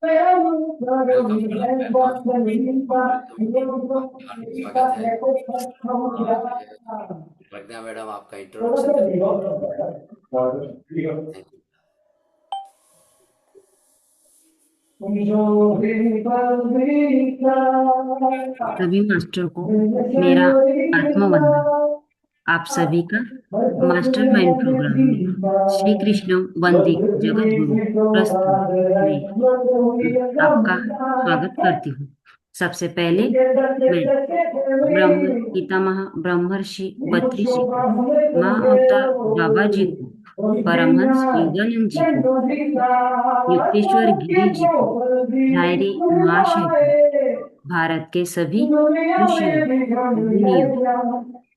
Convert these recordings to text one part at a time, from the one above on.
Welcome to the platform. Welcome to आपका हार्दिक स्वागत है। और प्रज्ञा मैडम आपका इंट्रोडक्शन करेंगे। Thank you. सभी मास्टर को मेरा आत्मवंदन। आप सभी का मास्टरमाइंड प्रोग्राम में श्री कृष्ण वंदे जगत गुरु प्रस्तुत में आपका स्वागत करती हूँ। सबसे पहले मैं ब्रह्म पितामह ब्रह्मर्षि बत्रीश्री को, माँ अवतार बाबा जी को, परमहंस योगानंद जी को, युक्तेश्वर गिरी जी को, रायरे महाशय को, भारत के सभी ऋषियों, मुनियों,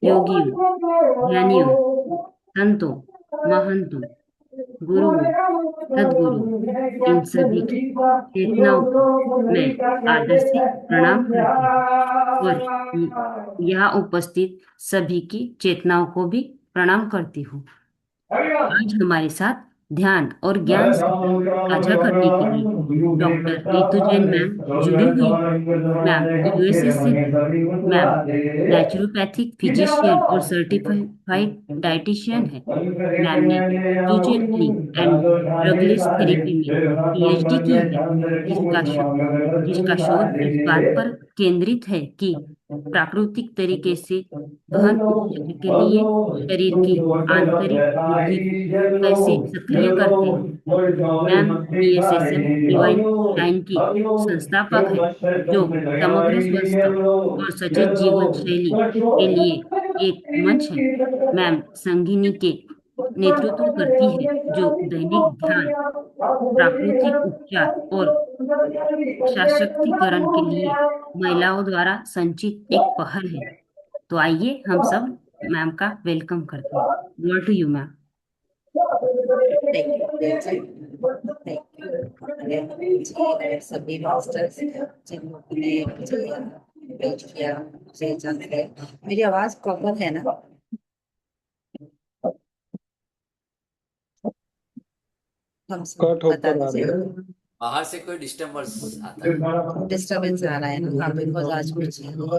योगियों, ज्ञानियों, संतों, महंतों, गुरुओं, सद्गुरु, इन सभी की चेतनाओं को मैं आदर से प्रणाम करती हूँ और यहाँ उपस्थित सभी की चेतनाओं को भी प्रणाम करती हूँ। आज हमारे साथ ध्यान और ज्ञान साझा करने के लिए डॉक्टर रितु जैन मैम जुड़ी हुई है। मैम यूएसए से है। मैम नेचुरोपैथिक फिजिशियन और सर्टिफाइड डाइटिशियन है। मैम ने न्यूट्रिशनिंग एंड ड्रगलेस थेरेपी में पीएचडी की है, जिसका शो, जिसका शोध इस बात पर केंद्रित है कि प्राकृतिक तरीके से गहन उच्च के लिए शरीर की आंतरिक बुद्धि को कैसे सक्रिय करते हैं। मैम बीएसएसएम डिवाइन लाइन की संस्थापक है, जो समग्र स्वस्थ और सचेत जीवन शैली के लिए एक मंच है। मैम संगीनी के नेतृत्व करती है, जो दैनिक ध्यान, प्राकृतिक उपचार और सशक्तिकरण के लिए महिलाओं द्वारा संचित एक पहल है। तो आइए हम सब मैम का वेलकम करते हैं। Word to you ma'am. Thank you. Thank you और सभी मास्टर्स जिन्होंने मुझे इंकरेज किया, मुझे जानते गए। मेरी आवाज प्रॉपर है ना? हम सब कट बता होकर आ रही है। दीजिए। बाहर से कोई डिस्टर्बेंस आता है? डिस्टरबेंस आ रहा है ना? हाँ, बिकॉज आज कुछ है कोई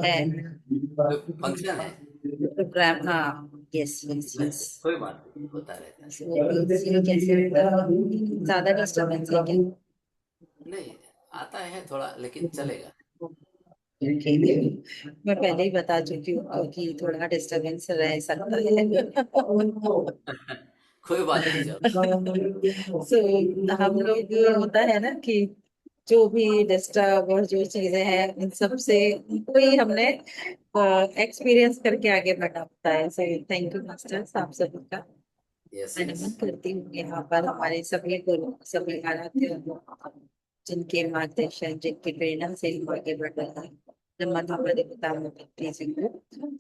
फंक्शन है? प्रोग्राम। हाँ, यस यस यस। कोई बात नहीं, होता रहता है। कैसे होता है? ज्यादा डिस्टरबेंस है क्या? नहीं, आता है थोड़ा, लेकिन चलेगा। ठीक है। मैं पहले ही बता चुकी हूँ कि थोड़ा डिस्टरबेंस रह सकता है। कोई बात नहीं, चलो। सो हम लोग होता है ना कि जो भी डिस्टर्ब और जो चीजें हैं इन सब से उनको ही हमने एक्सपीरियंस करके आगे बढ़ना होता है। सो थैंक यू मास्टर्स, आप सभी का यस मैं यस। नमन करती हूँ। यहाँ पर हमारे सभी गुरु, सभी आराध्य जिनके मार्गदर्शन, जिनकी प्रेरणा से हम आगे बढ़ रहे हैं। नमन हमारे पितामह जी को,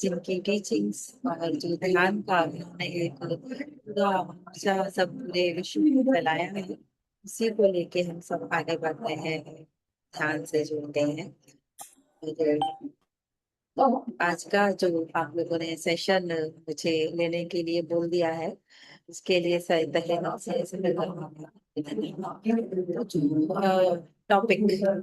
जिनकी टीचिंग्स और जो ध्यान का उन्होंने एक पूरा ऊर्जा सब पूरे विश्व में फैलाया है, उसी को लेके हम सब आगे बढ़ रहे हैं, ध्यान से जुड़ते हैं। और तो आज का जो आप लोगों ने सेशन मुझे लेने के लिए बोल दिया है, उसके लिए सही तहे दिल से टॉपिक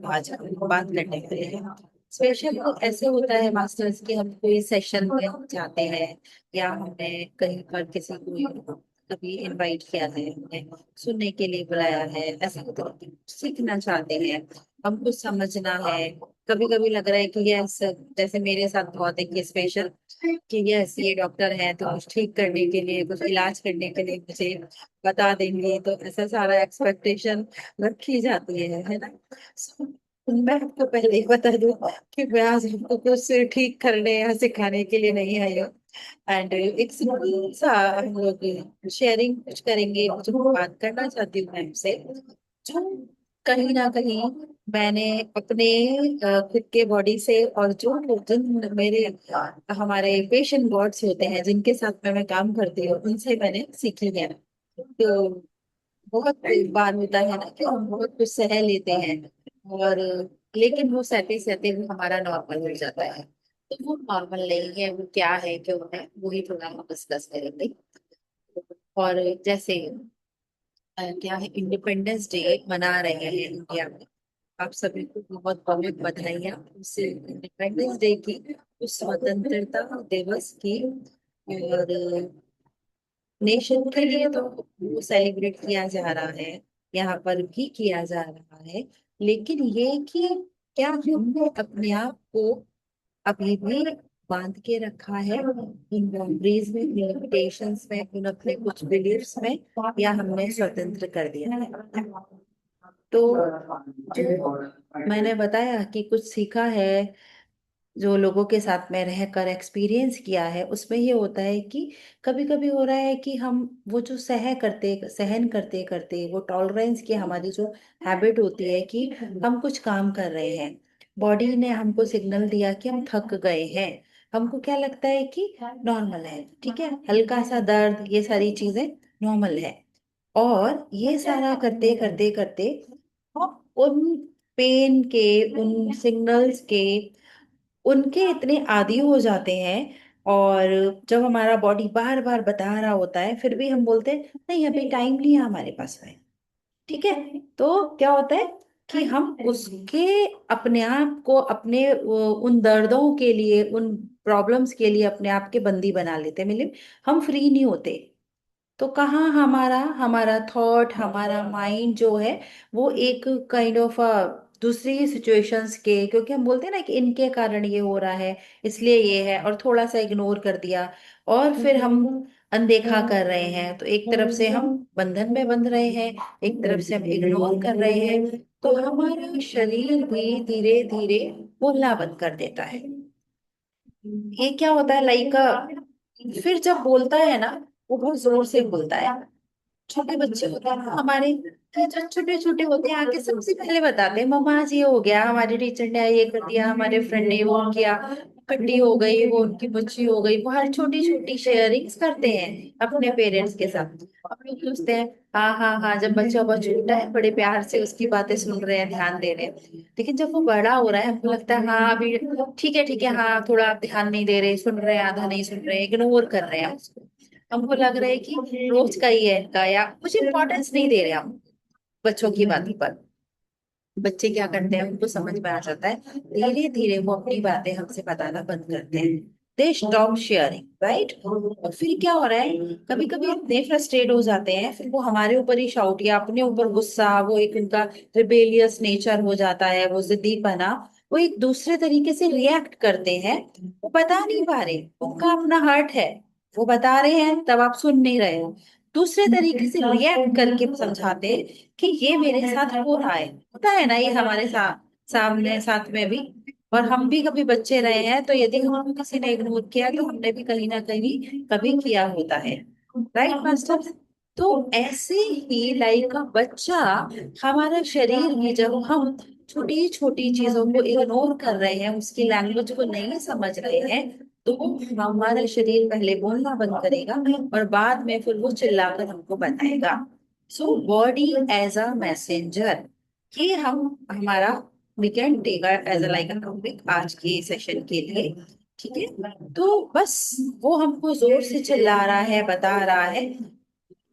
आज हम बात करने वाले हैं। स्पेशल तो ऐसे होता है मास्टर्स कि हम कोई सेशन में जाते हैं या हमने कहीं पर किसी को कभी इनवाइट किया है, हमने सुनने के लिए बुलाया है, ऐसा होता है कि सीखना चाहते हैं, हमको समझना है। कभी कभी लग रहा है कि यस, जैसे मेरे साथ बहुत है कि स्पेशल कि यस ये डॉक्टर है तो कुछ ठीक करने के लिए, कुछ इलाज करने के लिए मुझे बता देंगे, तो ऐसा सारा एक्सपेक्टेशन रखी जाती है ना? So, मैं आपको पहले ही बता दूं कि मैं आज आपको कुछ ठीक करने या सिखाने के लिए नहीं आई हूँ। एंड एक सिंपल सा हम लोग शेयरिंग कुछ करेंगे, जो बात करना चाहती हूँ मैं आपसे, जो कहीं ना कहीं मैंने अपने खुद के बॉडी से और जो जिन मेरे हमारे पेशेंट गॉड्स होते हैं जिनके साथ मैं काम करती हूँ, उनसे मैंने सीखी है। तो बहुत बार होता है ना कि हम बहुत कुछ सह लेते हैं, और लेकिन वो सहते सहते वो हमारा नॉर्मल हो जाता है। तो वो नॉर्मल नहीं है, वो क्या है क्यों है, वही थोड़ा हम डिस्कस करेंगे। और जैसे क्या है, इंडिपेंडेंस डे मना रहे हैं इंडिया में, आप सभी को बहुत बहुत बधाइयाँ उस इंडिपेंडेंस डे की, उस स्वतंत्रता दिवस की। और नेशन के लिए तो सेलिब्रेट किया जा रहा है, यहाँ पर भी किया जा रहा है। लेकिन ये कि क्या हमने अपने आप को अभी भी बांध के रखा है इन बाउंड्रीज में, लिमिटेशंस में, उन अपने कुछ बिलीफ्स में, या हमने स्वतंत्र कर दिया है? तो जो मैंने बताया कि कुछ सीखा है, जो लोगों के साथ में रहकर एक्सपीरियंस किया है, उसमें ये होता है कि कभी कभी हो रहा है कि हम वो जो सहन करते करते वो टॉलरेंस की हमारी जो हैबिट होती है कि हम कुछ काम कर रहे हैं, बॉडी ने हमको सिग्नल दिया कि हम थक गए हैं, हमको क्या लगता है कि नॉर्मल है, ठीक है, हल्का सा दर्द, ये सारी चीजें नॉर्मल है। और ये सारा करते करते करते हम उन पेन के, उन सिग्नल्स के, उनके इतने आदी हो जाते हैं। और जब हमारा बॉडी बार बार बता रहा होता है फिर भी हम बोलते हैं नहीं अभी टाइम नहीं है हमारे पास में, ठीक है। तो क्या होता है कि हम उसके अपने आप को अपने उन दर्दों के लिए, उन प्रॉब्लम्स के लिए अपने आप के बंदी बना लेते हैं, मतलब हम फ्री नहीं होते। तो कहाँ हमारा हमारा थॉट, हमारा माइंड जो है वो एक काइंड ऑफ दूसरी सिचुएशंस के, क्योंकि हम बोलते हैं ना कि इनके कारण ये हो रहा है, इसलिए ये है, और थोड़ा सा इग्नोर कर दिया और फिर हम अनदेखा कर रहे हैं। तो एक तरफ से हम बंधन में बंध रहे हैं, एक तरफ से हम इग्नोर कर रहे हैं, तो हमारा शरीर भी धीरे धीरे बोलना बंद कर देता है। ये क्या होता है लाइक, फिर जब बोलता है ना, वो बहुत जोर से बोलता है। छोटे बच्चे होते हैं ना हमारे, कि जो छोटे छोटे होते हैं आके सबसे पहले बताते हैं मम्मा आज ये हो गया, हमारे टीचर ने ये कर दिया, हमारे फ्रेंड ने वो किया, छुट्टी हो गई, वो उनकी बच्ची हो गई, वो हर छोटी छोटी शेयरिंग्स करते हैं अपने पेरेंट्स के साथ। हम लोग सोचते हैं हाँ हाँ हाँ, जब बच्चा बहुत छोटा है बड़े प्यार से उसकी बातें सुन रहे हैं, ध्यान दे रहे हैं। लेकिन जब वो बड़ा हो रहा है हमको लगता है हाँ अभी ठीक है, हाँ थोड़ा आप ध्यान नहीं दे रहे, सुन रहे हैं आधा नहीं सुन रहे, इग्नोर कर रहे हैं उसको। हमको लग रहा है कि रोज का ही है इनका, या कुछ इंपॉर्टेंस नहीं दे रहे हम बच्चों की बातों पर। बच्चे क्या करते हैं उनको समझ में आ जाता है, धीरे धीरे वो अपनी बातें हमसे बताना बंद करते हैं। They stop sharing, right. और फिर क्या हो रहा है, कभी कभी इतने फ्रस्ट्रेट हो जाते हैं, फिर वो हमारे ऊपर ही शाउट, या अपने ऊपर गुस्सा, वो एक उनका रिबेलियस नेचर हो जाता है, वो जिद्दीपना, वो एक दूसरे तरीके से रिएक्ट करते हैं। वो बता नहीं पा रहे, उनका अपना हार्ट है, वो बता रहे हैं तब आप सुन नहीं रहे हो, दूसरे तरीके से रिएक्ट करके समझाते हैं कि ये मेरे साथ हो रहा है। होता है ना ये हमारे सामने साथ में भी। और हम भी कभी बच्चे रहे हैं, तो यदि हमको किसी ने इग्नोर किया तो हमने भी कहीं ना कहीं कभी किया होता है, राइट मास्टर। तो ऐसे ही लाइक का बच्चा, हमारा शरीर भी जब हम छोटी छोटी चीजों को इग्नोर कर रहे हैं, उसकी लैंग्वेज को नहीं समझ रहे हैं, तो हमारा शरीर पहले बोलना बंद करेगा और बाद में फिर वो चिल्लाकर हमको बताएगा। So body as a messenger, ये हम हमारा we can take as a like a topic आज के सेशन के लिए, ठीक है। तो बस वो हमको जोर से चिल्ला रहा है, बता रहा है।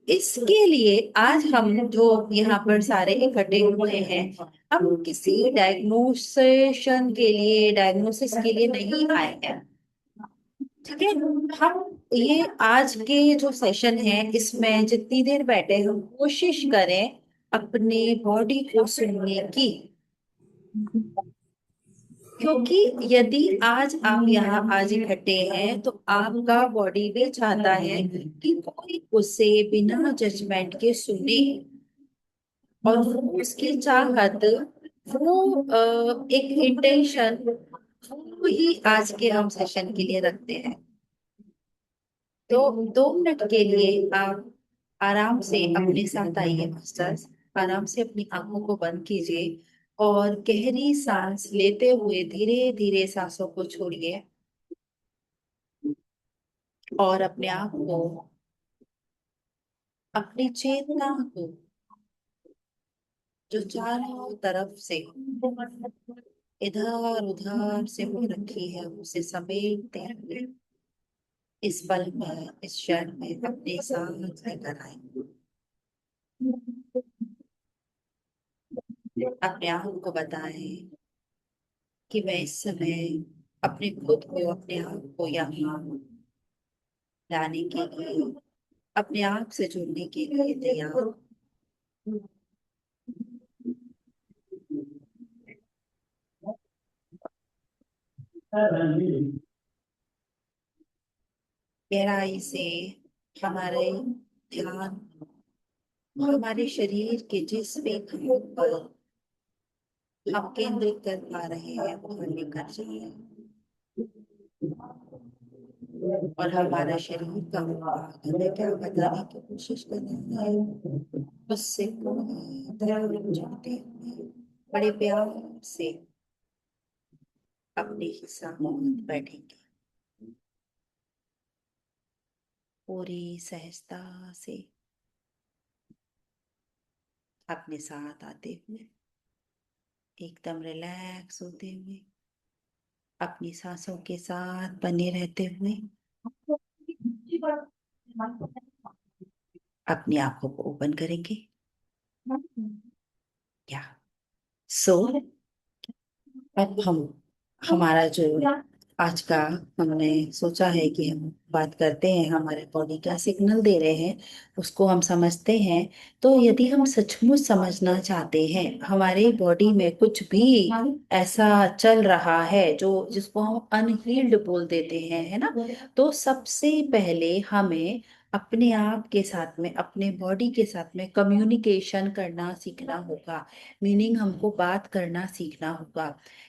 इसके लिए आज हम जो यहाँ पर सारे इकट्ठे हुए हैं, हम किसी डायग्नोसिशन के लिए, डायग्नोसिस के लिए नहीं आए हैं, ठीक है। हम ये आज के जो सेशन है इसमें जितनी देर बैठे हम कोशिश करें अपने बॉडी को सुनने की। क्योंकि यदि आज आप यहाँ आज इकट्ठे हैं तो आपका बॉडी भी चाहता है कि कोई उसे बिना जजमेंट के सुने, और वो उसकी चाहत, वो एक इंटेंशन, वो ही आज के हम सेशन के लिए रखते हैं। तो 2 मिनट के लिए आप आराम से अपने साथ आइए मास्टर्स, आराम से अपनी आंखों को बंद कीजिए और गहरी सांस लेते हुए धीरे धीरे सांसों को छोड़िए, और अपने आप को, अपनी चेतना को जो चारों तरफ से इधर उधर से हो रखी है उसे समेटते हुए इस पल में, इस क्षण में अपने साथ लेकर आए। अपने आप को बताएं कि मैं इस समय अपने खुद को, अपने आप को यहाँ लाने के लिए, अपने आप से जुड़ने के लिए तैयार हूं। गहराई से हमारे ध्यान हमारे शरीर के जिस भी भाग पर हम केंद्रित कर पा रहे हैं वहां लेकर जाए, और हमारा शरीर का भाग हमें क्या बताने की कोशिश कर रहा है, उससे पूरी तरह जुड़ते हुए बड़े प्यार से अपने ही साथ बैठेंगे, पूरी सहजता से अपने साथ आते हुए, एकदम रिलैक्स होते हुए, अपनी सांसों के साथ बने रहते हुए अपनी आंखों को ओपन करेंगे। या सो अब हम हमारा जो आज का हमने सोचा है कि हम बात करते हैं, हमारे बॉडी क्या सिग्नल दे रहे हैं उसको हम समझते हैं। तो यदि हम सचमुच समझना चाहते हैं हमारे बॉडी में कुछ भी ऐसा चल रहा है जो जिसको हम अनहील्ड बोल देते हैं, है ना, तो सबसे पहले हमें अपने आप के साथ में, अपने बॉडी के साथ में कम्युनिकेशन करना सीखना होगा। मीनिंग हमको बात करना सीखना होगा,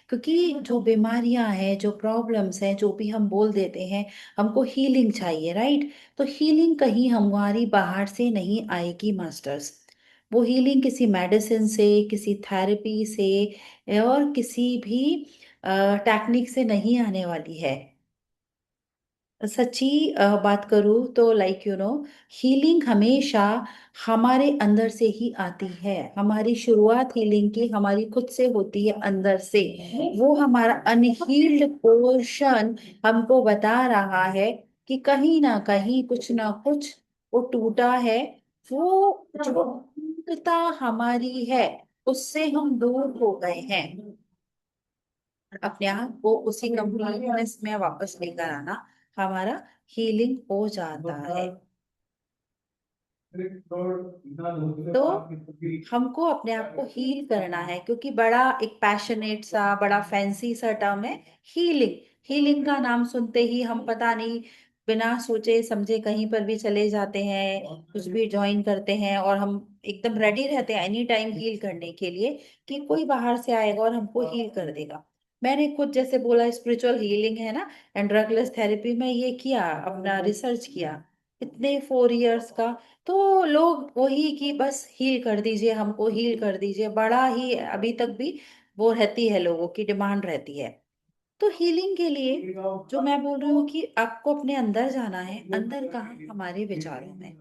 क्योंकि जो बीमारियां हैं, जो प्रॉब्लम्स हैं, जो भी हम बोल देते हैं, हमको हीलिंग चाहिए, राइट। तो हीलिंग कहीं हमारी बाहर से नहीं आएगी मास्टर्स। वो हीलिंग किसी मेडिसिन से, किसी थेरेपी से और किसी भी टेक्निक से नहीं आने वाली है। सच्ची बात करूँ तो हीलिंग हमेशा हमारे अंदर से ही आती है। हमारी शुरुआत हीलिंग की हमारी खुद से होती है, अंदर से। वो हमारा अनहील्ड पोर्शन हमको बता रहा है कि कहीं ना कहीं कुछ ना कुछ वो टूटा है। वो जो टूटता हमारी है उससे हम दूर हो गए हैं। अपने आप को उसी कंप्लीटनेस में वापस लेकर आना हमारा हीलिंग हो जाता है। तो हमको अपने आप को हील करना है, क्योंकि बड़ा एक पैशनेट सा, बड़ा फैंसी सा टर्म है हीलिंग। हीलिंग का नाम सुनते ही हम पता नहीं बिना सोचे समझे कहीं पर भी चले जाते हैं, कुछ भी ज्वाइन करते हैं और हम एकदम रेडी रहते हैं एनी टाइम हील करने के लिए कि कोई बाहर से आएगा और हमको हील कर देगा। मैंने खुद जैसे बोला स्पिरिचुअल हीलिंग है ना, एंड ड्रगलेस थेरेपी में ये किया, अपना रिसर्च किया इतने 4 इयर्स का। तो लोग वही कि बस हील कर दीजिए, हमको हील कर दीजिए, बड़ा ही अभी तक भी वो रहती है, लोगों की डिमांड रहती है। तो हीलिंग के लिए जो मैं बोल रही हूँ कि आपको अपने अंदर जाना है। अंदर कहाँ? हमारे विचारों में।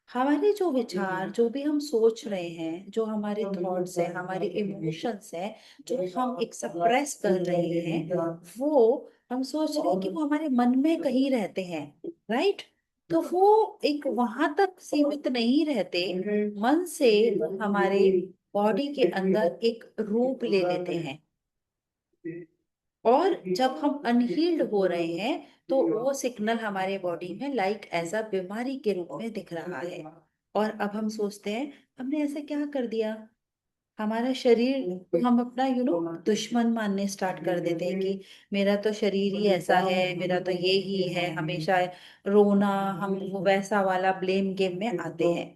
हमारे जो विचार, जो भी हम सोच रहे हैं, जो हमारे थॉट्स है, हमारे इमोशंस है, जो हम एक सप्रेस कर रहे हैं, वो हम सोच रहे हैं कि वो हमारे मन में कहीं रहते हैं, राइट। तो वो एक वहां तक सीमित नहीं रहते, मन से वो हमारे बॉडी के अंदर एक रूप ले लेते हैं। और जब हम अनहील्ड हो रहे हैं तो वो सिग्नल हमारे बॉडी में लाइक एज अ बीमारी के रूप में दिख रहा है। और अब हम सोचते हैं हमने ऐसा क्या कर दिया, हमारा शरीर को हम अपना दुश्मन मानने स्टार्ट कर देते हैं कि मेरा तो शरीर ही ऐसा है, मेरा तो ये ही है, हमेशा रोना। हम वो वैसा वाला ब्लेम गेम में आते हैं।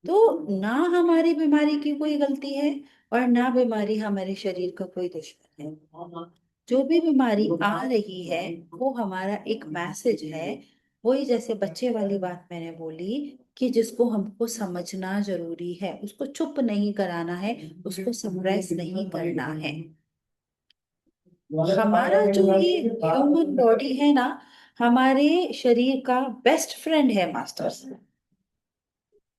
तो ना हमारी बीमारी की कोई गलती है और ना बीमारी हमारे शरीर का कोई दुश्मन है। जो भी बीमारी आ रही है वो हमारा एक मैसेज है। वही जैसे बच्चे वाली बात मैंने बोली कि जिसको हमको समझना जरूरी है, उसको चुप नहीं कराना है, उसको सप्रेस नहीं करना है। हमारा जो ये ह्यूमन बॉडी है ना, हमारे शरीर का बेस्ट फ्रेंड है मास्टर्स।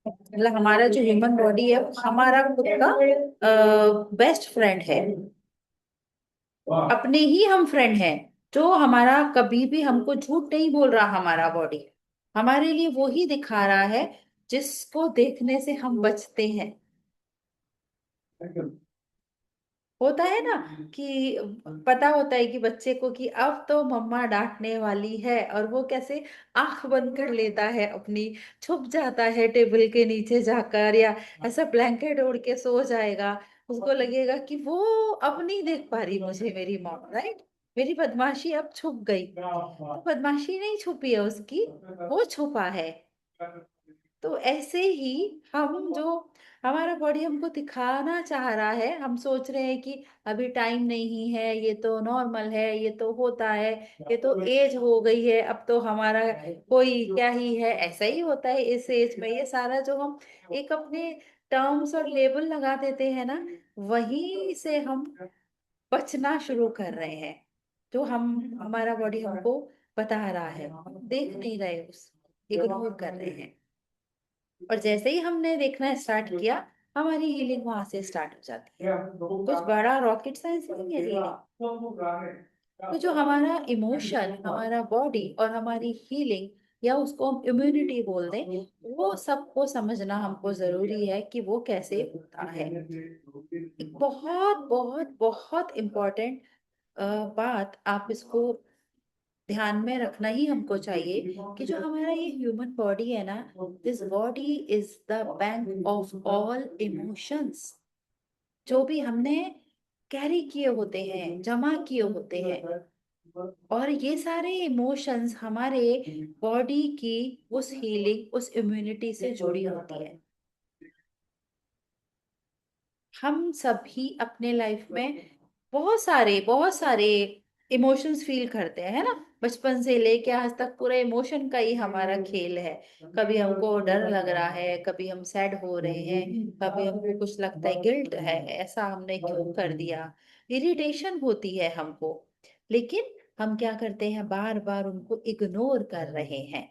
मतलब हमारा जो ह्यूमन बॉडी है वो हमारा खुद का बेस्ट फ्रेंड है। अपने ही हम फ्रेंड हैं। जो हमारा कभी भी हमको झूठ नहीं बोल रहा, हमारा बॉडी हमारे लिए वो ही दिखा रहा है जिसको देखने से हम बचते हैं। होता है ना कि पता होता है कि बच्चे को कि अब तो मम्मा डांटने वाली है, और वो कैसे आंख बंद कर लेता है अपनी, छुप जाता है टेबल के नीचे जाकर, या ऐसा ब्लैंकेट ओढ़ के सो जाएगा। उसको लगेगा कि वो अब नहीं देख पा रही मुझे मेरी मॉम, राइट। मेरी बदमाशी अब छुप गई, तो बदमाशी नहीं छुपी है उसकी, वो छुपा है। तो ऐसे ही हम जो हमारा बॉडी हमको दिखाना चाह रहा है, हम सोच रहे हैं कि अभी टाइम नहीं है, ये तो नॉर्मल है, ये तो होता है, ये तो एज हो गई है, अब तो हमारा कोई क्या ही है, ऐसा ही होता है इस एज में। ये सारा जो हम एक अपने टर्म्स और लेबल लगा देते हैं ना, वहीं से हम बचना शुरू कर रहे हैं। जो हम हमारा बॉडी हमको बता रहा है, हम देख नहीं रहे, उस इग्नोर कर रहे हैं। और जैसे ही हमने देखना स्टार्ट किया, हमारी हीलिंग वहां से स्टार्ट हो जाती है। कुछ बड़ा रॉकेट साइंस नहीं है हीलिंग। तो जो हमारा इमोशन, हमारा बॉडी और हमारी हीलिंग, या उसको हम इम्यूनिटी बोल दें, वो सबको समझना हमको जरूरी है कि वो कैसे होता है। एक बहुत बहुत बहुत इम्पोर्टेंट बात आप इसको ध्यान में रखना ही हमको चाहिए, कि जो हमारा ये ह्यूमन बॉडी है ना, this body is the bank of all emotions. जो भी हमने कैरी किए होते हैं, जमा किए होते हैं, और ये सारे इमोशंस हमारे बॉडी की उस हीलिंग, उस इम्यूनिटी से जुड़ी होती है। हम सभी अपने लाइफ में बहुत सारे इमोशंस फील करते हैं, है ना। बचपन से लेके आज तक पूरा इमोशन का ही हमारा खेल है। कभी हमको डर लग रहा है, कभी हम सैड हो रहे हैं, कभी हमको कुछ लगता है गिल्ट है, ऐसा हमने क्यों कर दिया, इरिटेशन होती है हमको। लेकिन हम क्या करते हैं, बार बार उनको इग्नोर कर रहे हैं।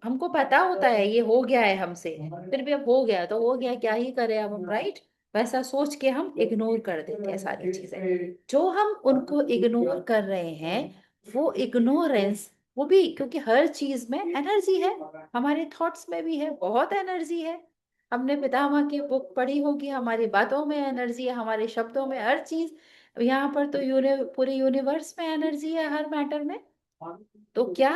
हमको पता होता है ये हो गया है हमसे, फिर भी अब हो गया तो हो गया, क्या ही करें अब हम, राइट। वैसा सोच के हम इग्नोर कर देते हैं सारी चीजें। जो हम उनको इग्नोर कर रहे हैं, वो इग्नोरेंस, वो भी क्योंकि हर चीज में एनर्जी है। हमारे थॉट्स में भी है, बहुत एनर्जी है। हमने पितामह की बुक पढ़ी होगी, हमारी बातों में एनर्जी है, हमारे शब्दों में, हर चीज। यहाँ पर तो पूरे यूनिवर्स में एनर्जी है, हर मैटर में। तो क्या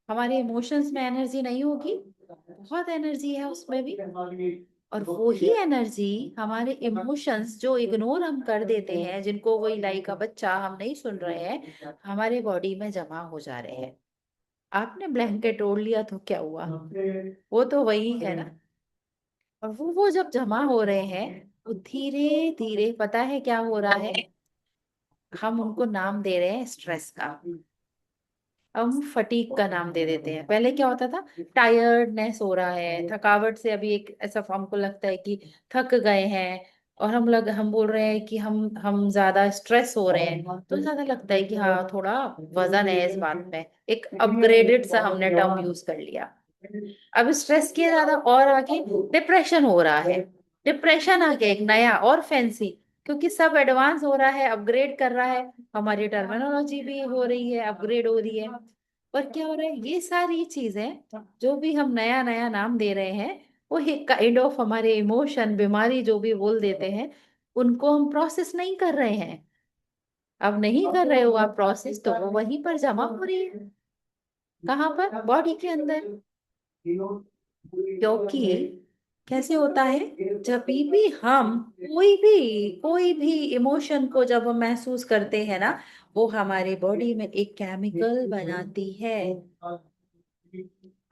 हमारे इमोशंस में एनर्जी नहीं होगी? बहुत एनर्जी है उसमें भी। और वो ही एनर्जी, हमारे इमोशंस जो इग्नोर हम कर देते हैं, जिनको वही लाइक का बच्चा हम नहीं सुन रहे हैं, हमारे बॉडी में जमा हो जा रहे हैं। आपने ब्लैंकेट ओढ़ लिया तो क्या हुआ, वो तो वही है ना। और वो जब जमा हो रहे हैं, वो धीरे धीरे, पता है क्या हो रहा है, हम उनको नाम दे रहे हैं स्ट्रेस का। अब हम फटीग का नाम दे देते हैं। पहले क्या होता था, टायर्डनेस हो रहा है, थकावट से अभी एक ऐसा हमको लगता है कि थक गए हैं, और हम बोल रहे हैं कि हम ज्यादा स्ट्रेस हो रहे हैं, तो ज्यादा लगता है कि हाँ थोड़ा वजन है इस बात में। एक अपग्रेडेड सा हमने टर्म यूज कर लिया। अब स्ट्रेस के ज्यादा और आगे डिप्रेशन हो रहा है। डिप्रेशन आ गया एक नया और फैंसी, क्योंकि सब एडवांस हो रहा है, अपग्रेड कर रहा है, हमारी टर्मिनोलॉजी भी हो रही है, अपग्रेड हो रही है। पर क्या हो रहा है, ये सारी चीजें जो भी हम नया नया नाम दे रहे हैं, वो एक काइंड ऑफ हमारे इमोशन, बीमारी जो भी बोल देते हैं, उनको हम प्रोसेस नहीं कर रहे हैं। अब नहीं कर रहे हो आप प्रोसेस, तो वो वहीं पर जमा हो रही है। कहाँ पर? बॉडी के अंदर। क्योंकि कैसे होता है, जब भी हम कोई भी इमोशन को जब हम महसूस करते हैं ना, वो हमारे बॉडी में एक केमिकल बनाती है।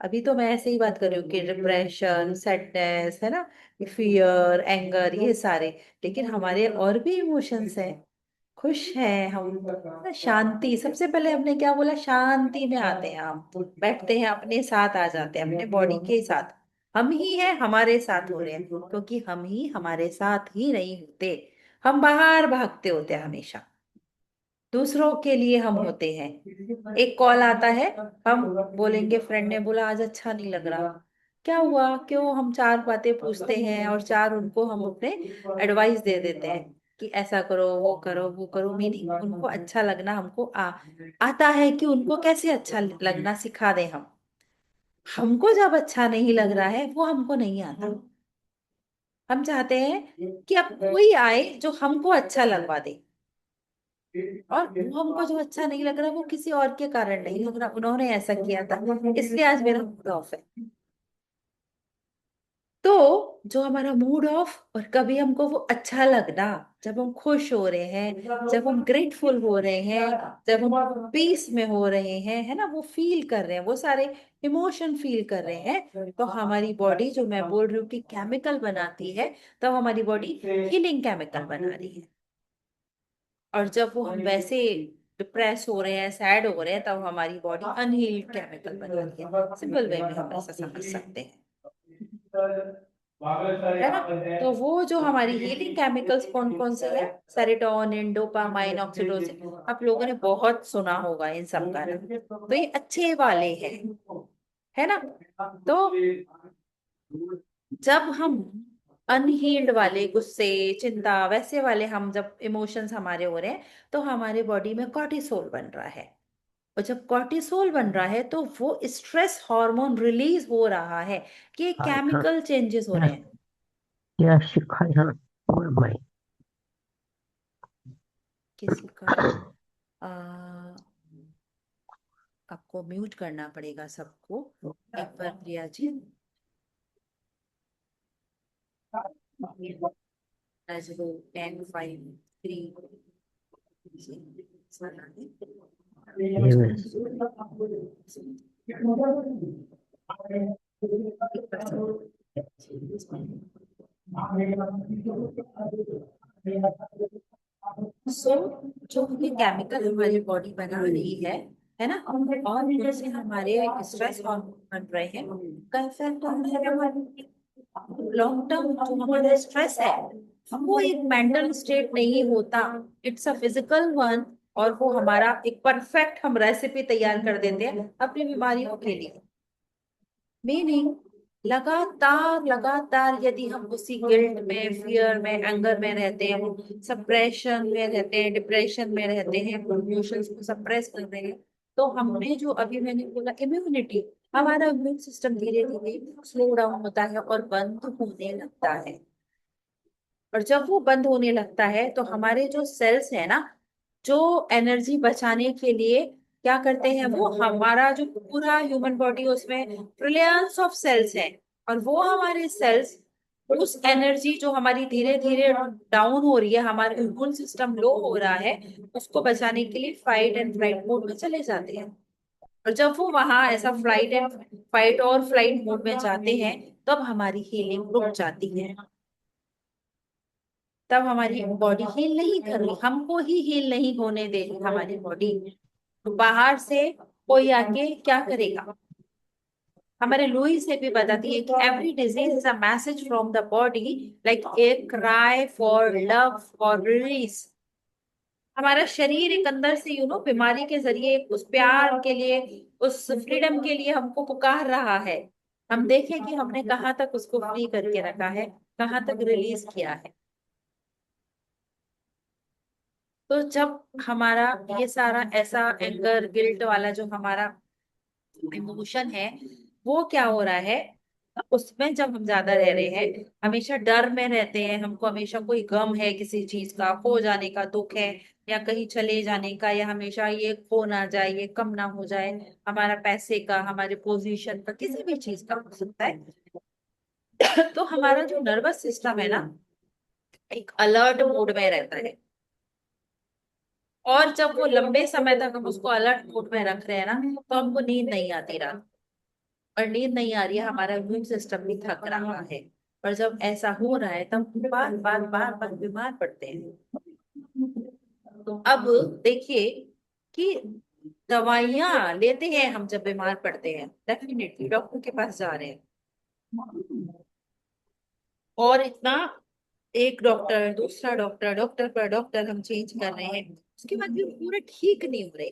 अभी तो मैं ऐसे ही बात कर रही हूँ कि डिप्रेशन, सैडनेस, है ना, फियर, एंगर, ये सारे। लेकिन हमारे और भी इमोशंस हैं। खुश हैं हम, शांति, सबसे पहले हमने क्या बोला, शांति में आते हैं हम, बैठते हैं, अपने साथ आ जाते हैं, अपने बॉडी के साथ। हम ही हैं, हमारे साथ हो रहे हैं, क्योंकि हम ही हमारे साथ ही नहीं होते। हम बाहर भागते होते हैं हमेशा, दूसरों के लिए हम होते हैं। एक कॉल आता है, हम बोलेंगे फ्रेंड ने बोला आज अच्छा नहीं लग रहा, क्या हुआ, क्यों, हम चार बातें पूछते हैं, और चार उनको हम अपने एडवाइस दे देते हैं कि ऐसा करो, वो करो, वो करो। मीनिंग उनको अच्छा लगना हमको आता है, कि उनको कैसे अच्छा लगना सिखा दें हम। हमको जब अच्छा नहीं लग रहा है, वो हमको नहीं आता। हम चाहते हैं कि अब कोई आए जो हमको अच्छा लगवा दे, और वो हमको जो अच्छा नहीं लग रहा वो किसी और के कारण नहीं लग रहा, उन्होंने ऐसा किया था इसलिए आज मेरा मूड ऑफ है। तो जो हमारा मूड ऑफ, और कभी हमको वो अच्छा लगना, जब हम खुश हो रहे हैं, जब हम ग्रेटफुल हो रहे हैं, जब हम पीस में हो रहे हैं, है ना, वो फील कर रहे हैं, वो सारे इमोशन फील कर रहे हैं, तो हमारी बॉडी, जो मैं बोल रही हूँ कि केमिकल बनाती है, तब हमारी बॉडी हीलिंग केमिकल बना रही है। और जब वो हम वैसे डिप्रेस हो रहे हैं, सैड हो रहे हैं, तब हमारी बॉडी अनहील्ड केमिकल बना रही है। सिंपल वे में हम ऐसा समझ सकते हैं, है ना। तो वो जो हमारी हीलिंग केमिकल्स कौन कौन से हैं, सेरोटोनिन, डोपामाइन, ऑक्सीटोसिन, आप लोगों ने बहुत सुना होगा इन सब का नाम। तो ये अच्छे वाले हैं, है ना। तो जब हम अनहील्ड वाले, गुस्से, चिंता, वैसे वाले हम जब इमोशंस हमारे हो रहे हैं, तो हमारे बॉडी में कॉर्टिसोल बन रहा है। और जब कॉर्टिसोल बन रहा है तो वो स्ट्रेस हार्मोन रिलीज हो रहा है, कि केमिकल चेंजेस हो रहे हैं। किसी का आ, आपको म्यूट करना पड़ेगा सबको, एक बार प्रिया जी। as वो 10 5 3 सो जो ये केमिकल हमारी बॉडी बना रही है ना, और उनसे हमारे स्ट्रेस हार्मोन बन रहे हैं, का इफेक्ट हमारे लॉन्ग टर्म जो हमारा स्ट्रेस है, वो एक मेंटल स्टेट नहीं होता, इट्स अ फिजिकल वन। और वो हमारा एक परफेक्ट हम रेसिपी तैयार कर देते हैं अपनी बीमारियों के लिए। मीनिंग, लगातार लगातार यदि हम उसी गिल्ट में, फियर में, एंगर में रहते हैं, सप्रेशन में रहते हैं, डिप्रेशन में रहते हैं, इमोशंस को सप्रेस कर रहे हैं, तो हमने जो अभी मैंने बोला इम्यूनिटी, हमारा इम्यून सिस्टम धीरे धीरे स्लो डाउन होता है और बंद होने लगता है। और जब वो बंद होने लगता है तो हमारे जो सेल्स है ना, जो एनर्जी बचाने के लिए क्या करते हैं, वो हमारा जो पूरा ह्यूमन बॉडी, उसमें ट्रिलियंस ऑफ सेल्स हैं, और वो हमारे सेल्स उस एनर्जी जो हमारी धीरे धीरे डाउन हो रही है, हमारा इम्यून सिस्टम लो हो रहा है, उसको बचाने के लिए फाइट एंड फ्लाइट मोड में चले जाते हैं। और जब वो वहां ऐसा फाइट और फ्लाइट मोड में जाते हैं, तब हमारी हीलिंग रुक जाती है। तब हमारी बॉडी हील नहीं कर रही, हमको ही हील नहीं होने दे रही हमारी बॉडी। तो बाहर से कोई आके क्या करेगा, हमारे लुई से भी बताती है कि every disease is a message from the body, like a cry for love, for release. हमारा शरीर एक अंदर से बीमारी के जरिए उस प्यार के लिए, उस फ्रीडम के लिए हमको पुकार रहा है। हम देखें कि हमने कहाँ तक उसको फ्री करके रखा है, कहाँ तक रिलीज किया है। तो जब हमारा ये सारा ऐसा एंगर, गिल्ट वाला जो हमारा इमोशन है, वो क्या हो रहा है, उसमें जब हम ज्यादा रह रहे हैं, हमेशा डर में रहते हैं, हमको हमेशा कोई गम है, किसी चीज का खो जाने का दुख है, या कहीं चले जाने का, या हमेशा ये खो ना जाए, ये कम ना हो जाए, हमारा पैसे का, हमारे पोजीशन का, किसी भी चीज का हो सकता है। तो हमारा जो नर्वस सिस्टम है ना, एक अलर्ट मोड में रहता है। और जब वो लंबे समय तक हम उसको अलर्ट मोड में रख रहे हैं ना, तो हमको नींद नहीं आती रात। और नींद नहीं आ रही है, हमारा इम्यून सिस्टम भी थक रहा है। और जब ऐसा हो रहा है तब बार बार बार बार बीमार पड़ते हैं। तो अब देखिए कि दवाइयां लेते हैं हम जब बीमार पड़ते हैं, डेफिनेटली डॉक्टर के पास जा रहे हैं, और इतना एक डॉक्टर, दूसरा डॉक्टर, डॉक्टर पर डॉक्टर हम चेंज कर रहे हैं, उसके बाद भी पूरा ठीक नहीं हो रहे।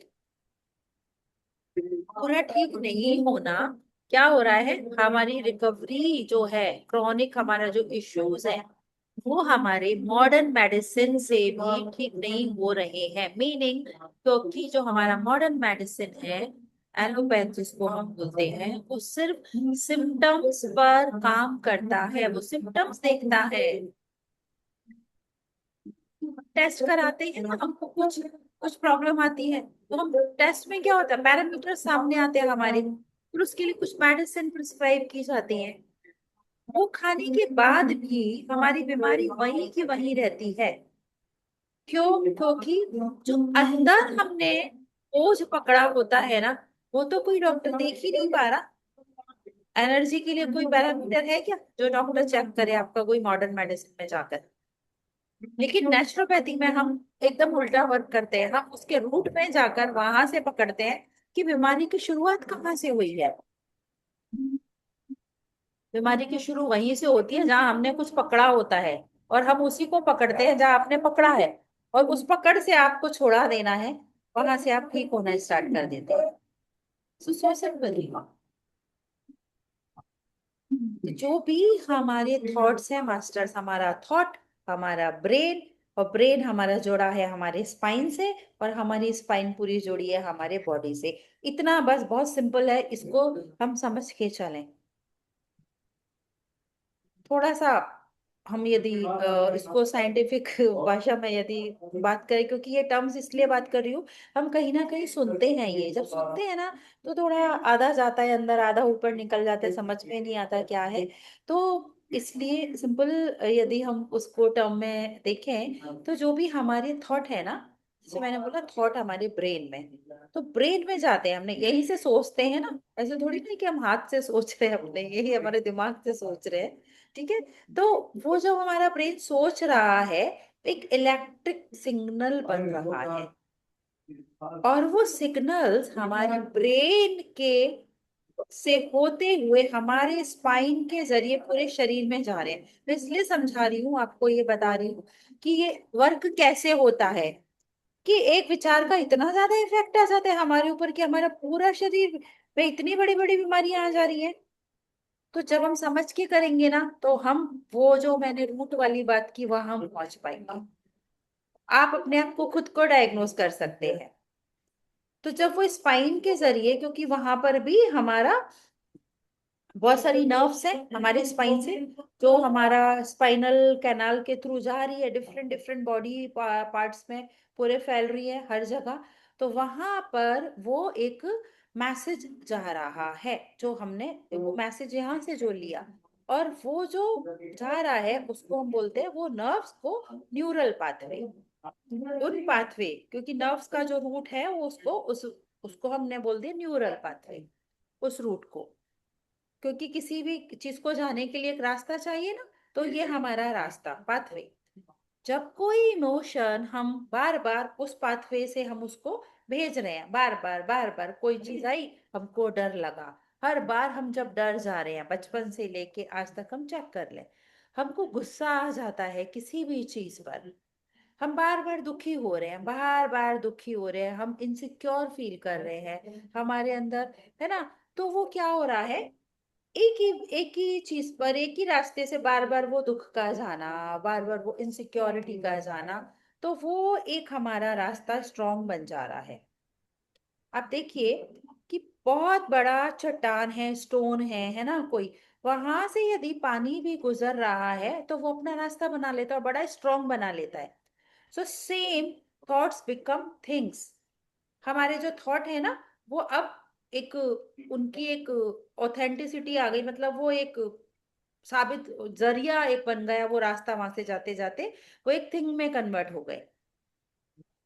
पूरा ठीक नहीं होना, क्या हो रहा है, हमारी रिकवरी जो है, क्रॉनिक हमारा जो इश्यूज है, वो हमारे मॉडर्न मेडिसिन से भी ठीक नहीं हो रहे हैं। मीनिंग, क्योंकि जो हमारा मॉडर्न मेडिसिन है, एलोपैथ जिसको हम बोलते हैं, वो सिर्फ सिम्टम्स पर काम करता है, वो सिम्टम्स देखता है। टेस्ट कराते हैं ना, हमको कुछ कुछ प्रॉब्लम आती है, तो हम टेस्ट में क्या होता है, पैरामीटर सामने आते हैं हमारे, फिर उसके लिए कुछ मेडिसिन प्रिस्क्राइब की जाती है। वो खाने के बाद भी हमारी बीमारी वहीं की वहीं रहती है। क्यों? क्योंकि जो अंदर हमने बोझ पकड़ा होता है ना, वो तो कोई डॉक्टर देख ही नहीं पा रहा। एनर्जी के लिए कोई पैरामीटर है क्या जो डॉक्टर चेक करे आपका, कोई मॉडर्न मेडिसिन में जाकर? लेकिन नेचुरोपैथी में हम एकदम उल्टा वर्क करते हैं, हम उसके रूट में जाकर वहां से पकड़ते हैं कि बीमारी की शुरुआत कहाँ से हुई है। बीमारी की शुरू वहीं से होती है जहां हमने कुछ पकड़ा होता है, और हम उसी को पकड़ते हैं जहां आपने पकड़ा है, और उस पकड़ से आपको छोड़ा देना है, वहां से आप ठीक होना स्टार्ट कर देते हैं। So simple. जो भी हमारे थॉट्स है मास्टर्स, हमारा थॉट हमारा ब्रेन, और ब्रेन हमारा जुड़ा है हमारे स्पाइन से, और हमारी स्पाइन पूरी जुड़ी है हमारे बॉडी से। इतना बस, बहुत सिंपल है, इसको हम समझ के चलें। थोड़ा सा हम यदि इसको साइंटिफिक भाषा में यदि बात करें, क्योंकि ये टर्म्स इसलिए बात कर रही हूँ, हम कहीं ना कहीं सुनते हैं, ये जब सुनते हैं ना, तो थोड़ा आधा जाता है अंदर, आधा ऊपर निकल जाता है, समझ में नहीं आता क्या है। तो इसलिए सिंपल यदि हम उसको टर्म में देखें, तो जो भी हमारे थॉट है ना, जैसे मैंने बोला थॉट हमारे ब्रेन में, तो ब्रेन में जाते हैं, हमने यही से सोचते हैं ना, ऐसे थोड़ी नहीं कि हम हाथ से सोच रहे हैं, अपने यही हमारे दिमाग से सोच रहे हैं। ठीक है। तो वो जो हमारा ब्रेन सोच रहा है, एक इलेक्ट्रिक सिग्नल बन रहा है, और वो सिग्नल्स हमारे ब्रेन के से होते हुए हमारे स्पाइन के जरिए पूरे शरीर में जा रहे हैं। मैं इसलिए समझा रही हूँ आपको, ये बता रही हूँ कि ये वर्क कैसे होता है, कि एक विचार का इतना ज्यादा इफेक्ट आ जाता है हमारे ऊपर कि हमारा पूरा शरीर में इतनी बड़ी बड़ी बीमारियां आ जा रही है। तो जब हम समझ के करेंगे ना, तो हम वो जो मैंने रूट वाली बात की वहां हम पहुंच पाएंगे। आप अपने आप को खुद को डायग्नोस कर सकते हैं। तो जब वो स्पाइन के जरिए, क्योंकि वहां पर भी हमारा बहुत सारी नर्व्स है हमारे स्पाइन से, जो हमारा स्पाइनल कैनाल के थ्रू जा रही है, डिफरेंट डिफरेंट बॉडी पार्ट्स में पूरे फैल रही है हर जगह। तो वहां पर वो एक मैसेज जा रहा है, जो हमने वो मैसेज यहाँ से जो लिया, और वो जो जा रहा है उसको हम बोलते हैं, वो नर्व्स को न्यूरल पाथवे, उन पाथवे, क्योंकि नर्व्स का जो रूट है वो उसको हमने बोल दिया न्यूरल पाथवे, उस रूट को। क्योंकि किसी भी चीज को जाने के लिए एक रास्ता चाहिए ना, तो ये हमारा रास्ता, पाथवे। जब कोई इमोशन हम बार बार उस पाथवे से हम उसको भेज रहे हैं, बार बार कोई चीज आई, हमको डर लगा, हर बार हम जब डर जा रहे हैं, बचपन से लेके आज तक हम चेक कर ले, हमको गुस्सा आ जाता है किसी भी चीज पर, हम बार बार दुखी हो रहे हैं, बार बार दुखी हो रहे हैं, हम इनसिक्योर फील कर रहे हैं हमारे अंदर, है ना? तो वो क्या हो रहा है, एक ही चीज पर, एक ही रास्ते से बार बार वो दुख का जाना, बार बार वो इनसिक्योरिटी का जाना, तो वो एक हमारा रास्ता स्ट्रॉन्ग बन जा रहा है। आप देखिए कि बहुत बड़ा चट्टान है, स्टोन है ना, कोई वहां से यदि पानी भी गुजर रहा है, तो वो अपना रास्ता बना लेता है और बड़ा स्ट्रॉन्ग बना लेता है। So same thoughts become things. हमारे जो थॉट है ना, वो अब एक, उनकी एक ऑथेंटिसिटी आ गई, मतलब वो एक साबित जरिया एक बन गया, वो रास्ता वहां से जाते जाते वो एक थिंग में कन्वर्ट हो गए।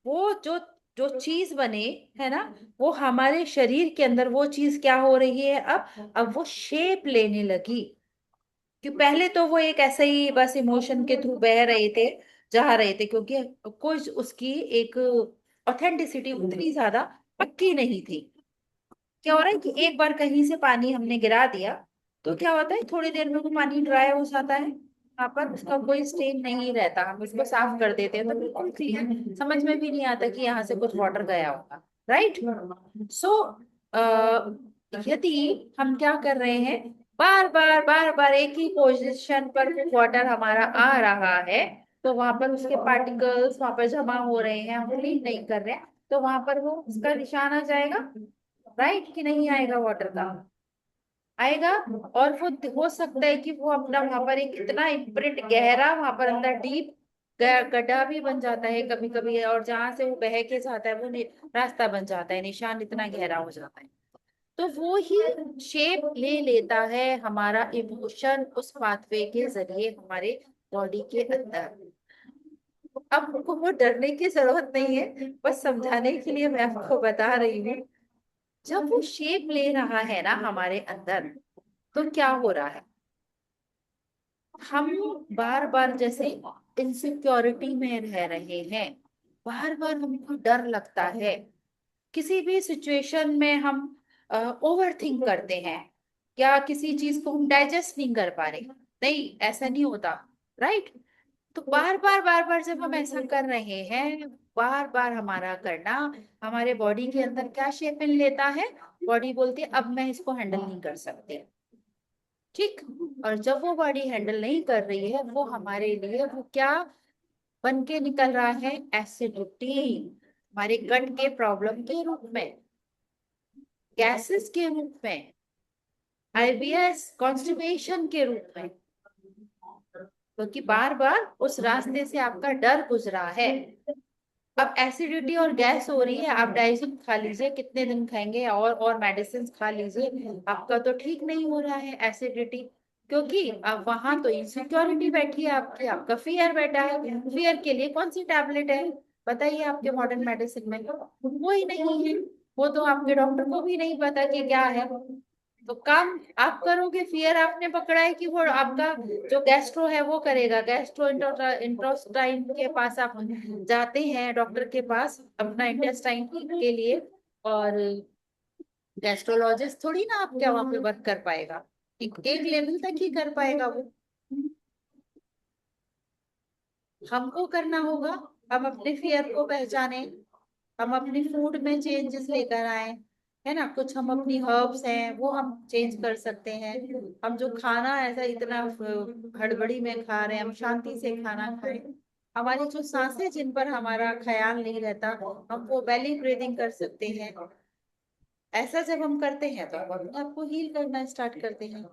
वो जो जो चीज बने, है ना, वो हमारे शरीर के अंदर वो चीज क्या हो रही है, अब वो शेप लेने लगी। कि पहले तो वो एक ऐसे ही बस इमोशन के थ्रू बह रहे थे, जा रहे थे, क्योंकि कुछ उसकी एक ऑथेंटिसिटी उतनी ज्यादा पक्की नहीं थी। क्या हो रहा है कि एक बार कहीं से पानी हमने गिरा दिया, तो क्या होता है, थोड़ी देर में वो पानी ड्राई हो जाता है, वहां पर उसका कोई स्टेन नहीं रहता, हम उसको साफ कर देते हैं तो बिल्कुल क्लियर, समझ में भी नहीं आता कि यहाँ से कुछ वाटर गया होगा। राइट। सो यदि हम क्या कर रहे हैं, बार बार एक ही पोजीशन पर वाटर हमारा आ रहा है, तो वहां पर उसके पार्टिकल्स वहां पर जमा हो रहे हैं, हम क्लीन नहीं कर रहे हैं, तो वहां पर वो उसका निशान आ जाएगा। राइट कि नहीं आएगा वाटर का? आएगा। और वो हो सकता है कि वो अपना वहां पर एक इतना इम्प्रिंट गहरा वहां पर अंदर डीप गड्ढा भी बन जाता है कभी कभी, और जहां से वो बह के जाता है वो रास्ता बन जाता है, निशान इतना गहरा हो जाता है। तो वो ही शेप ले लेता है हमारा इमोशन उस पाथवे के जरिए हमारे बॉडी के अंदर। अब हमको वो डरने की जरूरत नहीं है, बस समझाने के लिए मैं आपको बता रही हूँ। जब वो शेप ले रहा है ना हमारे अंदर, तो क्या हो रहा है, हम बार बार जैसे इनसिक्योरिटी में रह रहे हैं, बार बार हमको डर लगता है, किसी भी सिचुएशन में हम ओवर थिंक करते हैं, या किसी चीज को हम डाइजेस्ट नहीं कर पा रहे। नहीं, ऐसा नहीं होता, राइट? तो बार बार जब हम ऐसा कर रहे हैं, बार बार हमारा करना हमारे बॉडी के अंदर क्या शेप इन लेता है, बॉडी बोलती है अब मैं इसको हैंडल नहीं कर सकती। ठीक। और जब वो बॉडी हैंडल नहीं कर रही है, वो हमारे लिए वो क्या बन के निकल रहा है, एसिडिटी, हमारे गट के प्रॉब्लम के रूप में, गैसेस के रूप में, आईबीएस कॉन्स्टिपेशन के रूप में, क्योंकि बार बार उस रास्ते से आपका डर गुजरा है। अब एसिडिटी और गैस हो रही है, आप डाइजिन खा लीजिए, कितने दिन खाएंगे, और मेडिसिन खा लीजिए, आपका तो ठीक नहीं हो रहा है एसिडिटी, क्योंकि अब वहां तो इनसिक्योरिटी बैठी है आपकी, आपका फियर बैठा है। फियर के लिए कौन सी टैबलेट है बताइए आपके मॉडर्न मेडिसिन में? वो ही नहीं है। वो तो आपके डॉक्टर को भी नहीं पता कि क्या है। तो काम आप करोगे, फियर आपने पकड़ा है कि वो आपका जो गैस्ट्रो है वो करेगा, गैस्ट्रो इंटेस्टाइन के पास आप जाते हैं डॉक्टर के पास अपना इंटेस्टाइन के लिए, और गैस्ट्रोलॉजिस्ट थोड़ी ना आपके वहां पे वर्क कर पाएगा, एक लेवल तक ही कर पाएगा वो। हमको करना होगा, हम अपने फियर को पहचाने, हम अपनी फूड में चेंजेस लेकर आए, है ना? कुछ हम अपनी हर्ब्स हैं वो हम चेंज कर सकते हैं। हम जो खाना ऐसा इतना हड़बड़ी में खा रहे हैं, हम शांति से खाना खाएं। हमारी जो सांसें जिन पर हमारा ख्याल नहीं रहता, हम वो बेली ब्रीदिंग कर सकते हैं। ऐसा जब हम करते हैं तो हम अपने आप को हील करना स्टार्ट करते हैं।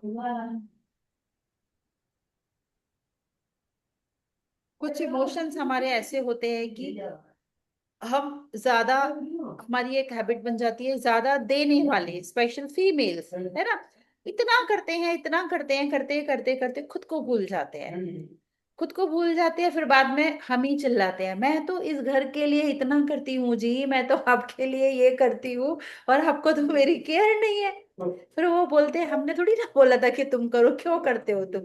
कुछ इमोशंस हमारे ऐसे होते हैं कि हम ज्यादा, हमारी एक हैबिट बन जाती है ज्यादा देने वाले, स्पेशल फीमेल्स, है ना? इतना करते हैं, इतना करते हैं, करते करते करते खुद को भूल जाते हैं। खुद को भूल जाते हैं, फिर बाद में हम ही चिल्लाते हैं, मैं तो इस घर के लिए इतना करती हूँ जी, मैं तो आपके लिए ये करती हूँ, और आपको तो मेरी केयर नहीं है। फिर वो बोलते हैं हमने थोड़ी ना बोला था कि तुम करो, क्यों करते हो तुम?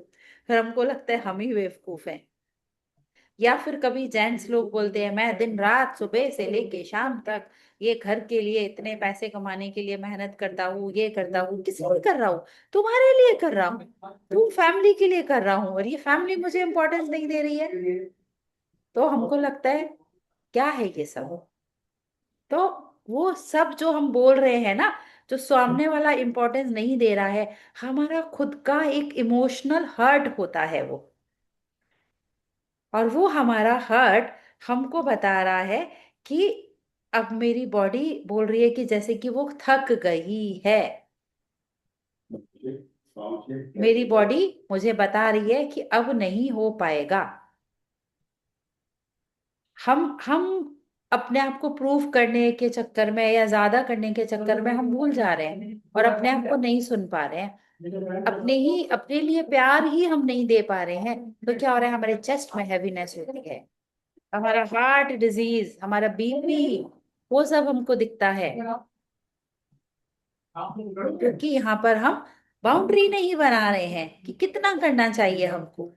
फिर हमको लगता है हम ही बेवकूफ हैं। या फिर कभी जेंट्स लोग बोलते हैं मैं दिन रात सुबह से लेके शाम तक ये घर के लिए इतने पैसे कमाने के लिए मेहनत करता हूँ, ये करता हूँ, किस लिए कर रहा हूँ? तुम्हारे लिए कर रहा हूँ, तुम फैमिली के लिए कर रहा हूँ, और ये फैमिली मुझे इंपॉर्टेंस नहीं दे रही है। तो हमको लगता है क्या है ये सब? तो वो सब जो हम बोल रहे हैं ना, जो सामने वाला इंपॉर्टेंस नहीं दे रहा है, हमारा खुद का एक इमोशनल हर्ट होता है वो। और वो हमारा हर्ट हमको बता रहा है कि अब मेरी बॉडी बोल रही है कि जैसे कि वो थक गई है। मेरी बॉडी मुझे बता रही है कि अब नहीं हो पाएगा। हम अपने आप को प्रूव करने के चक्कर में या ज्यादा करने के चक्कर में हम भूल जा रहे हैं, और अपने आप को नहीं सुन पा रहे हैं, अपने लिए प्यार ही हम नहीं दे पा रहे हैं। तो क्या हो रहा है, हमारे चेस्ट में हैवीनेस होती है, हमारा हार्ट डिजीज, हमारा बीपी, वो सब हमको दिखता है, क्योंकि यहाँ पर हम बाउंड्री नहीं बना रहे हैं कि कितना करना चाहिए हमको,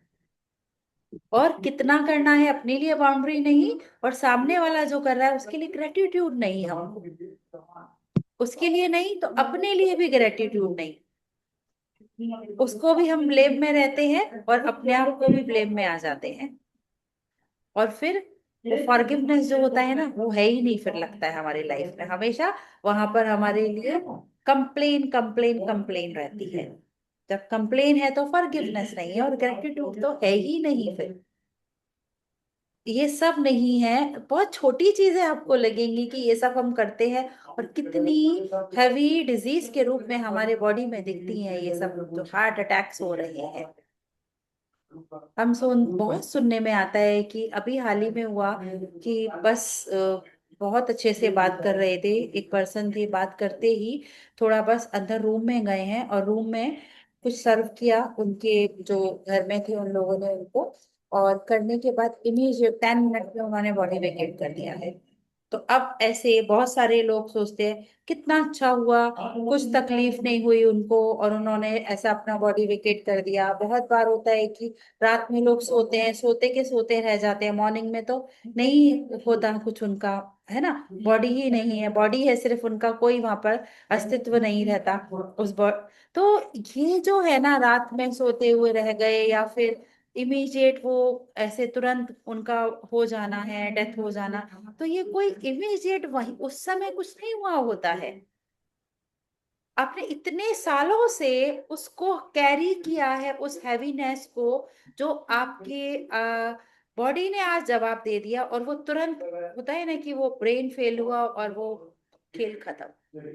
और कितना करना है अपने लिए बाउंड्री नहीं, और सामने वाला जो कर रहा है उसके लिए ग्रेटिट्यूड नहीं हमको, उसके लिए नहीं तो अपने लिए भी ग्रेटिट्यूड नहीं। उसको भी हम ब्लेम में रहते हैं और अपने आप को भी ब्लेम में आ जाते हैं, और फिर वो फॉरगिवनेस जो होता है ना वो है ही नहीं, फिर लगता है हमारी लाइफ में हमेशा वहां पर हमारे लिए कंप्लेन कंप्लेन कंप्लेन रहती है। जब कंप्लेन है तो फॉरगिवनेस नहीं है, और ग्रेटिट्यूड तो है ही नहीं फिर। ये सब नहीं है, बहुत छोटी चीजें आपको लगेंगी कि ये सब हम करते हैं, और कितनी हैवी डिजीज के रूप में हमारे बॉडी में दिखती हैं ये सब, जो हार्ट अटैक्स हो रहे हैं। हम बहुत सुनने में आता है कि अभी हाल ही में हुआ कि बस बहुत अच्छे से बात कर रहे थे, एक पर्सन थे, बात करते ही थोड़ा बस अंदर रूम में गए हैं और रूम में कुछ सर्व किया उनके जो घर में थे उन लोगों ने उनको, और करने के बाद इमीडिएट 10 मिनट में उन्होंने बॉडी वेकेट कर दिया है। तो अब ऐसे बहुत सारे लोग सोचते हैं कितना अच्छा हुआ, कुछ तकलीफ नहीं हुई उनको और उन्होंने ऐसा अपना बॉडी वेकेट कर दिया। बहुत बार होता है कि रात में लोग सोते हैं, सोते के सोते रह जाते हैं, मॉर्निंग में तो नहीं होता कुछ उनका, है ना, बॉडी ही नहीं है, बॉडी है सिर्फ, उनका कोई वहां पर अस्तित्व नहीं रहता उस बॉडी। तो ये जो है ना, रात में सोते हुए रह गए या फिर इमीडिएट वो ऐसे तुरंत उनका हो जाना है, डेथ हो जाना, तो ये कोई इमीडिएट वही उस समय कुछ नहीं हुआ होता है। आपने इतने सालों से उसको कैरी किया है, उस हैवीनेस को, जो आपके बॉडी ने आज जवाब दे दिया, और वो तुरंत होता है ना कि वो ब्रेन फेल हुआ और वो खेल खत्म।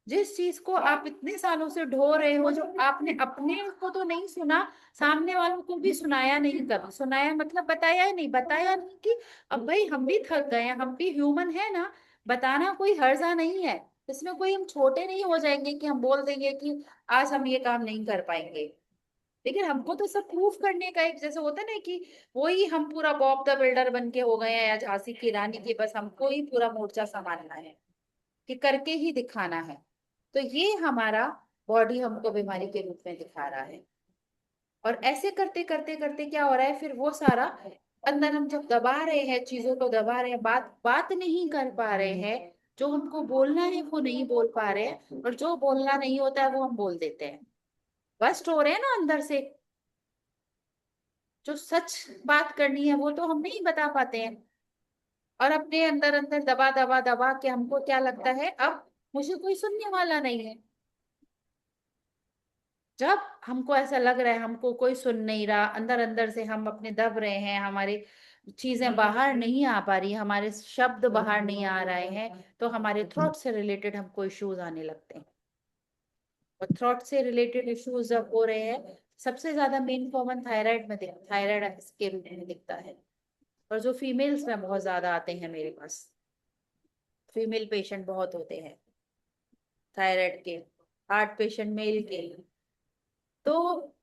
जिस चीज को आप इतने सालों से ढो रहे हो, जो आपने अपने को तो नहीं सुना, सामने वालों को भी सुनाया नहीं, कभी सुनाया मतलब बताया ही नहीं, बताया नहीं कि अब भाई हम भी थक गए हैं, हम भी ह्यूमन है ना, बताना कोई हर्जा नहीं है। इसमें कोई हम छोटे नहीं हो जाएंगे कि हम बोल देंगे कि आज हम ये काम नहीं कर पाएंगे। लेकिन हमको तो सब प्रूफ करने का, एक जैसे होता है ना कि वही हम पूरा बॉब द बिल्डर बन के हो गए हैं या झांसी की रानी की, बस हमको ही पूरा मोर्चा संभालना है कि करके ही दिखाना है। तो ये हमारा बॉडी हमको बीमारी के रूप में दिखा रहा है। और ऐसे करते करते करते क्या हो रहा है, फिर वो सारा अंदर हम जब दबा रहे हैं, चीजों को दबा रहे हैं, बात बात नहीं कर पा रहे हैं, जो हमको बोलना है वो नहीं बोल पा रहे हैं, और जो बोलना नहीं होता है वो हम बोल देते हैं। बस्ट हो रहे हैं ना अंदर से, जो सच बात करनी है वो तो हम नहीं बता पाते हैं, और अपने अंदर अंदर दबा दबा दबा के हमको क्या लगता है अब मुझे कोई सुनने वाला नहीं है। जब हमको ऐसा लग रहा है हमको कोई सुन नहीं रहा, अंदर अंदर से हम अपने दब रहे हैं, हमारी चीजें बाहर नहीं आ पा रही, हमारे शब्द बाहर नहीं आ रहे हैं, तो हमारे थ्रॉट से रिलेटेड हमको इश्यूज आने लगते हैं। और थ्रॉट से रिलेटेड इश्यूज जब हो रहे हैं, सबसे ज्यादा मेन कॉमन थायराइड में थायराइड के रूप में दिखता है। और जो फीमेल्स में बहुत ज्यादा आते हैं मेरे पास, फीमेल पेशेंट बहुत होते हैं थायराइड के, हार्ट पेशेंट मेल के। तो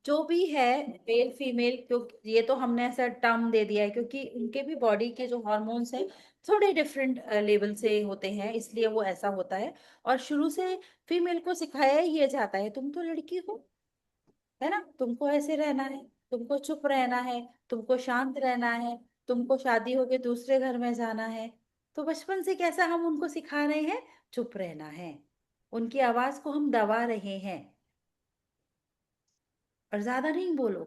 जो भी है, मेल फीमेल, क्योंकि ये तो हमने ऐसा टर्म दे दिया है क्योंकि उनके भी बॉडी के जो हॉर्मोन्स हैं थोड़े डिफरेंट लेवल से होते हैं, इसलिए वो ऐसा होता है। और शुरू से फीमेल को सिखाया ही ये जाता है, तुम तो लड़की हो, है ना, तुमको ऐसे रहना है, तुमको चुप रहना है, तुमको शांत रहना है, तुमको शादी होके दूसरे घर में जाना है। तो बचपन से कैसा हम उनको सिखा रहे हैं, चुप रहना है, उनकी आवाज को हम दबा रहे हैं, और ज्यादा नहीं बोलो,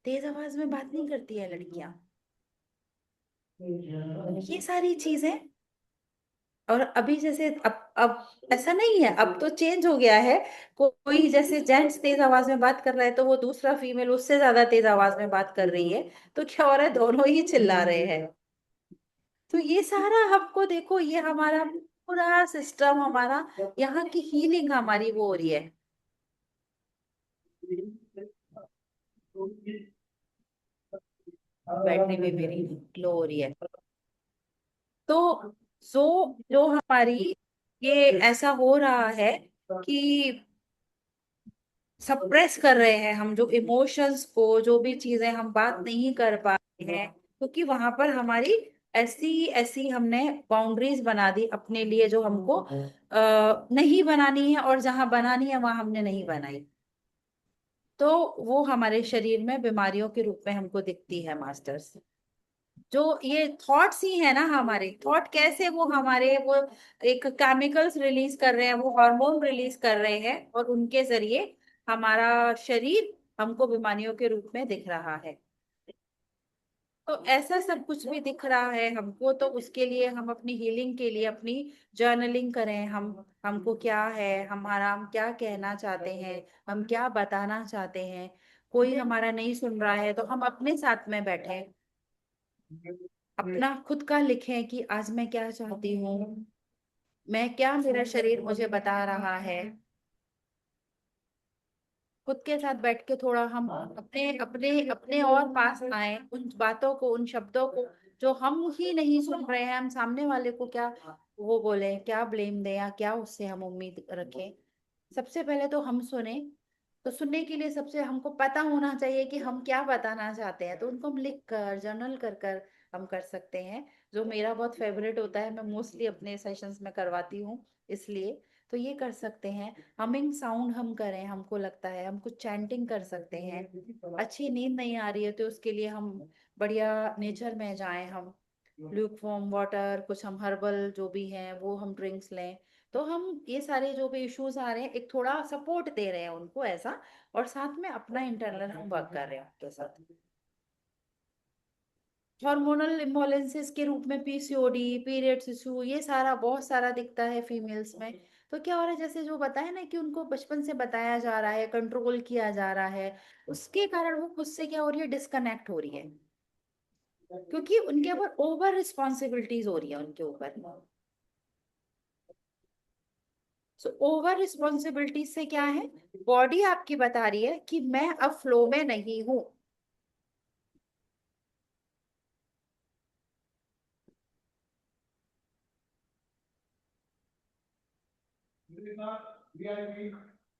तेज आवाज में बात नहीं करती है लड़कियां, ये सारी चीजें। और अभी जैसे अब ऐसा नहीं है, अब तो चेंज हो गया है। कोई जैसे जेंट्स तेज आवाज में बात कर रहा है तो वो दूसरा फीमेल उससे ज्यादा तेज आवाज में बात कर रही है, तो क्या हो रहा है, दोनों ही चिल्ला रहे हैं। तो ये सारा हमको देखो, ये हमारा पूरा सिस्टम, हमारा यहाँ की हीलिंग हमारी वो हो रही है। बैटरी भी मेरी लो हो रही है। तो जो हमारी ये ऐसा हो रहा है कि सप्रेस कर रहे हैं हम जो इमोशंस को, जो भी चीजें हम बात नहीं कर पा रहे हैं, क्योंकि वहां पर हमारी ऐसी ऐसी हमने बाउंड्रीज बना दी अपने लिए, जो हमको नहीं बनानी है, और जहां बनानी है वहां हमने नहीं बनाई। तो वो हमारे शरीर में बीमारियों के रूप में हमको दिखती है मास्टर्स। जो ये थॉट्स ही है ना, हमारे थॉट कैसे वो हमारे वो एक केमिकल्स रिलीज कर रहे हैं, वो हार्मोन रिलीज कर रहे हैं, और उनके जरिए हमारा शरीर हमको बीमारियों के रूप में दिख रहा है। तो ऐसा सब कुछ भी दिख रहा है हमको, तो उसके लिए हम अपनी हीलिंग के लिए अपनी जर्नलिंग करें, हमको क्या है हमारा, हम क्या कहना चाहते हैं, हम क्या बताना चाहते हैं। कोई हमारा नहीं सुन रहा है तो हम अपने साथ में बैठे, अपना खुद का लिखें कि आज मैं क्या चाहती हूँ, मैं क्या, मेरा शरीर मुझे बता रहा है। खुद के साथ बैठ के थोड़ा हम अपने अपने अपने और पास आए, उन बातों को, उन शब्दों को जो हम ही नहीं सुन रहे हैं, हम सामने वाले को क्या वो बोले, क्या ब्लेम दें या क्या उससे हम उम्मीद रखें। सबसे पहले तो हम सुने। तो सुनने के लिए सबसे हमको पता होना चाहिए कि हम क्या बताना चाहते हैं, तो उनको हम लिख कर, जर्नल कर कर हम कर सकते हैं। जो मेरा बहुत फेवरेट होता है, मैं मोस्टली अपने सेशंस में करवाती हूँ, इसलिए। तो ये कर सकते हैं। हमिंग साउंड हम करें, हमको लगता है हम कुछ चैंटिंग कर सकते हैं। अच्छी नींद नहीं आ रही है तो उसके लिए हम बढ़िया नेचर में जाएं, हम ल्यूकवार्म वाटर, कुछ हम हर्बल जो भी हैं वो हम ड्रिंक्स लें। तो हम ये सारे जो भी इश्यूज आ रहे हैं, एक थोड़ा सपोर्ट दे रहे हैं उनको ऐसा, और साथ में अपना इंटरनल हम वर्क कर रहे हैं उनके साथ। हार्मोनल इम्बैलेंसेस के रूप में पीसीओडी, पीरियड्स इशू, ये सारा बहुत सारा दिखता है फीमेल्स में। तो क्या हो रहा है, जैसे जो बताया ना कि उनको बचपन से बताया जा रहा है, कंट्रोल किया जा रहा है, उसके कारण वो खुद से क्या हो रही है, डिस्कनेक्ट हो रही है, क्योंकि उनके ऊपर ओवर रिस्पॉन्सिबिलिटीज हो रही है उनके ऊपर। सो ओवर रिस्पॉन्सिबिलिटी से क्या है, बॉडी आपकी बता रही है कि मैं अब फ्लो में नहीं हूं।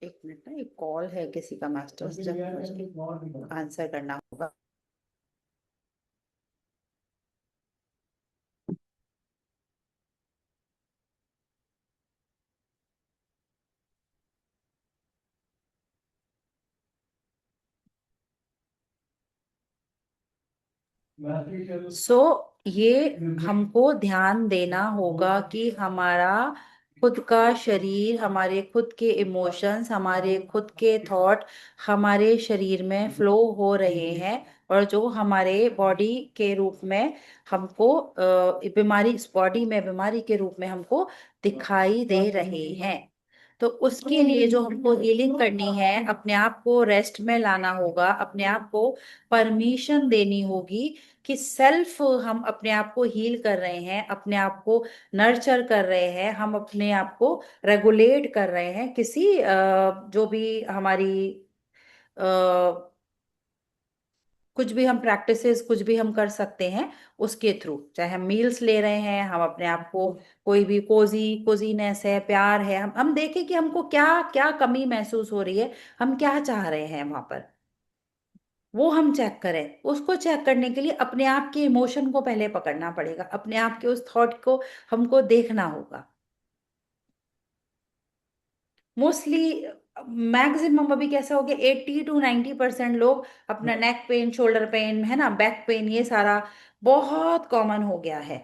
एक मिनट ना, एक कॉल है किसी का मास्टर्स, जब मुझे आंसर करना होगा। सो ये हमको ध्यान देना होगा कि हमारा खुद का शरीर, हमारे खुद के इमोशंस, हमारे खुद के थॉट हमारे शरीर में फ्लो हो रहे हैं, और जो हमारे बॉडी के रूप में हमको बीमारी, इस बॉडी में बीमारी के रूप में हमको दिखाई दे रहे हैं। तो उसके लिए जो हमको हीलिंग करनी है, अपने आप को रेस्ट में लाना होगा, अपने आप को परमिशन देनी होगी कि सेल्फ हम अपने आप को हील कर रहे हैं, अपने आप को नर्चर कर रहे हैं, हम अपने आप को रेगुलेट कर रहे हैं किसी जो भी हमारी कुछ भी हम प्रैक्टिसेस, कुछ भी हम कर सकते हैं उसके थ्रू। चाहे हम मील्स ले रहे हैं, हम अपने आप को कोई भी कोजीनेस है, प्यार है, हम देखें कि हमको क्या क्या कमी महसूस हो रही है, हम क्या चाह रहे हैं वहां पर, वो हम चेक करें। उसको चेक करने के लिए अपने आप के इमोशन को पहले पकड़ना पड़ेगा, अपने आप के उस थॉट को हमको देखना होगा। मोस्टली मैक्सिमम अभी कैसा हो गया, 80 to 90% लोग अपना नेक पेन, शोल्डर पेन है ना, बैक पेन, ये सारा बहुत कॉमन हो गया है।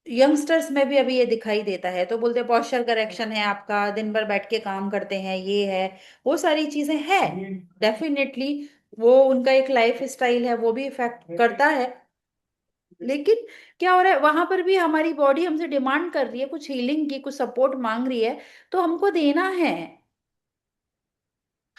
यंगस्टर्स में भी अभी ये दिखाई देता है, तो बोलते पोस्चर करेक्शन है, आपका दिन भर बैठ के काम करते हैं, ये है, वो सारी चीजें हैं। डेफिनेटली वो उनका एक लाइफ स्टाइल है, वो भी इफेक्ट करता है। लेकिन क्या हो रहा है, वहां पर भी हमारी बॉडी हमसे डिमांड कर रही है कुछ हीलिंग की, कुछ सपोर्ट मांग रही है, तो हमको देना है।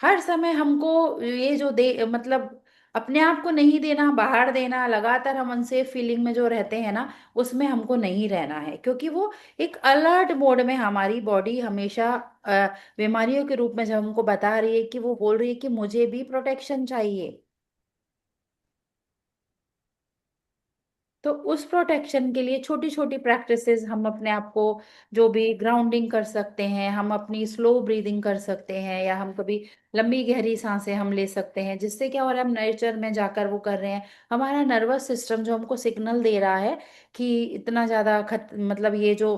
हर समय हमको ये जो दे मतलब अपने आप को नहीं देना, बाहर देना, लगातार हम अनसेफ फीलिंग में जो रहते हैं ना, उसमें हमको नहीं रहना है, क्योंकि वो एक अलर्ट मोड में हमारी बॉडी हमेशा बीमारियों के रूप में जब हमको बता रही है कि वो बोल रही है कि मुझे भी प्रोटेक्शन चाहिए। तो उस प्रोटेक्शन के लिए छोटी छोटी प्रैक्टिसेस हम अपने आप को, जो भी ग्राउंडिंग कर सकते हैं, हम अपनी स्लो ब्रीदिंग कर सकते हैं, या हम कभी लंबी गहरी सांसें हम ले सकते हैं, जिससे क्या हो रहा है, हम नेचर में जाकर वो कर रहे हैं। हमारा नर्वस सिस्टम जो हमको सिग्नल दे रहा है कि इतना ज्यादा मतलब ये जो